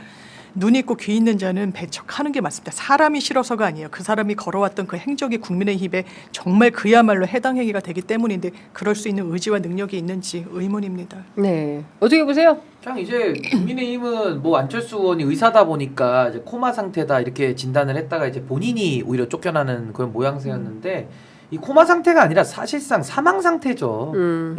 눈 있고 귀 있는 자는 배척하는 게 맞습니다. 사람이 싫어서가 아니에요. 그 사람이 걸어왔던 그 행적이 국민의힘에 정말 그야말로 해당 행위가 되기 때문인데 그럴 수 있는 의지와 능력이 있는지 의문입니다. 네. 어떻게 보세요? 그냥 이제 국민의힘은 뭐 안철수 의원이 의사다 보니까 이제 코마 상태다 이렇게 진단을 했다가 이제 본인이 오히려 쫓겨나는 그런 모양새였는데 이 코마 상태가 아니라 사실상 사망 상태죠.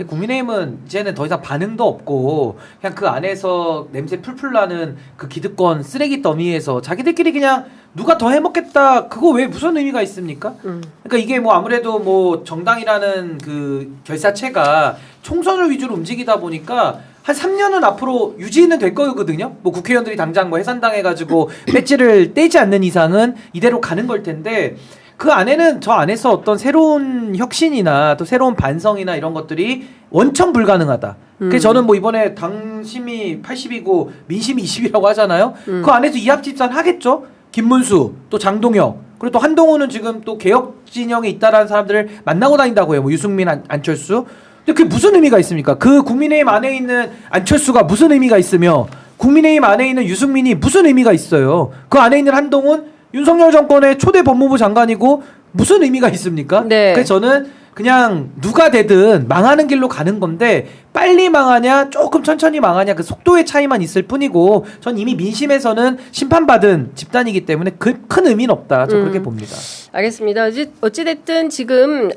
국민의힘은 이제는 더 이상 반응도 없고 그냥 그 안에서 냄새 풀풀 나는 그 기득권 쓰레기 더미에서 자기들끼리 그냥 누가 더 해먹겠다 그거 왜 무슨 의미가 있습니까? 그러니까 이게 뭐 아무래도 뭐 정당이라는 그 결사체가 총선을 위주로 움직이다 보니까 한 3년은 앞으로 유지는 될 거거든요. 뭐 국회의원들이 당장 뭐 해산당해가지고 배지를 떼지 않는 이상은 이대로 가는 걸 텐데 그 안에는 저 안에서 어떤 새로운 혁신이나 또 새로운 반성이나 이런 것들이 원천 불가능하다. 그래서 저는 뭐 이번에 당심이 80이고 민심이 20이라고 하잖아요. 그 안에서 이합집산 하겠죠. 김문수 또 장동혁 그리고 또 한동훈은 지금 또 개혁 진영에 있다라는 사람들을 만나고 다닌다고 해요. 뭐 유승민, 안철수. 근데 그게 무슨 의미가 있습니까? 그 국민의힘 안에 있는 안철수가 무슨 의미가 있으며 국민의힘 안에 있는 유승민이 무슨 의미가 있어요? 그 안에 있는 한동훈 윤석열 정권의 초대 법무부 장관이고 무슨 의미가 있습니까? 네. 그래서 저는 그냥 누가 되든 망하는 길로 가는 건데 빨리 망하냐 조금 천천히 망하냐 그 속도의 차이만 있을 뿐이고 전 이미 민심에서는 심판받은 집단이기 때문에 큰 의미는 없다. 저 그렇게 봅니다. 알겠습니다. 어찌됐든 지금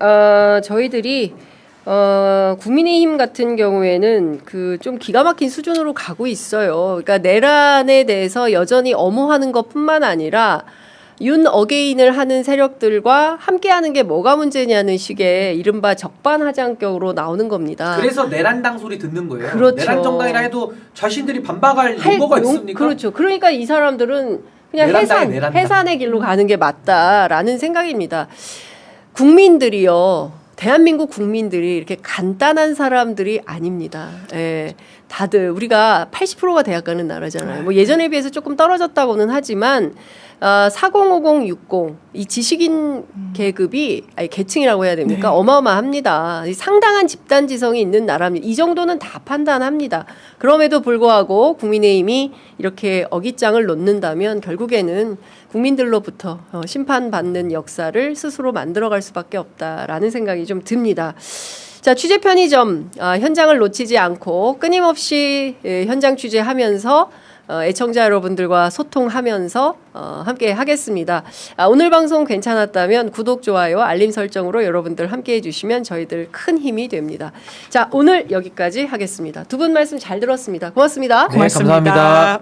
저희들이 국민의힘 같은 경우에는 그 좀 기가 막힌 수준으로 가고 있어요. 그러니까 내란에 대해서 여전히 엄호하는 것뿐만 아니라 윤 어게인을 하는 세력들과 함께하는 게 뭐가 문제냐는 식의 이른바 적반하장격으로 나오는 겁니다. 그래서 내란당 소리 듣는 거예요. 그렇죠. 내란 정당이라 해도 자신들이 반박할 용어가 있습니까? 그렇죠. 그러니까 이 사람들은 그냥 해산의 길로 가는 게 맞다라는 생각입니다. 국민들이요. 대한민국 국민들이 이렇게 간단한 사람들이 아닙니다. 예. 다들 우리가 80%가 대학 가는 나라잖아요. 뭐 예전에 비해서 조금 떨어졌다고는 하지만 405060 이 지식인 계급이 계층이라고 해야 됩니까? 네. 어마어마합니다. 상당한 집단 지성이 있는 나라입니다. 이 정도는 다 판단합니다. 그럼에도 불구하고 국민의힘이 이렇게 어깃장을 놓는다면 결국에는 국민들로부터 심판받는 역사를 스스로 만들어갈 수밖에 없다라는 생각이 좀 듭니다. 자, 취재 편의점 현장을 놓치지 않고 끊임없이 현장 취재하면서 애청자 여러분들과 소통하면서 함께 하겠습니다. 오늘 방송 괜찮았다면 구독, 좋아요, 알림 설정으로 여러분들 함께 해주시면 저희들 큰 힘이 됩니다. 자, 오늘 여기까지 하겠습니다. 두 분 말씀 잘 들었습니다. 고맙습니다. 네, 감사합니다.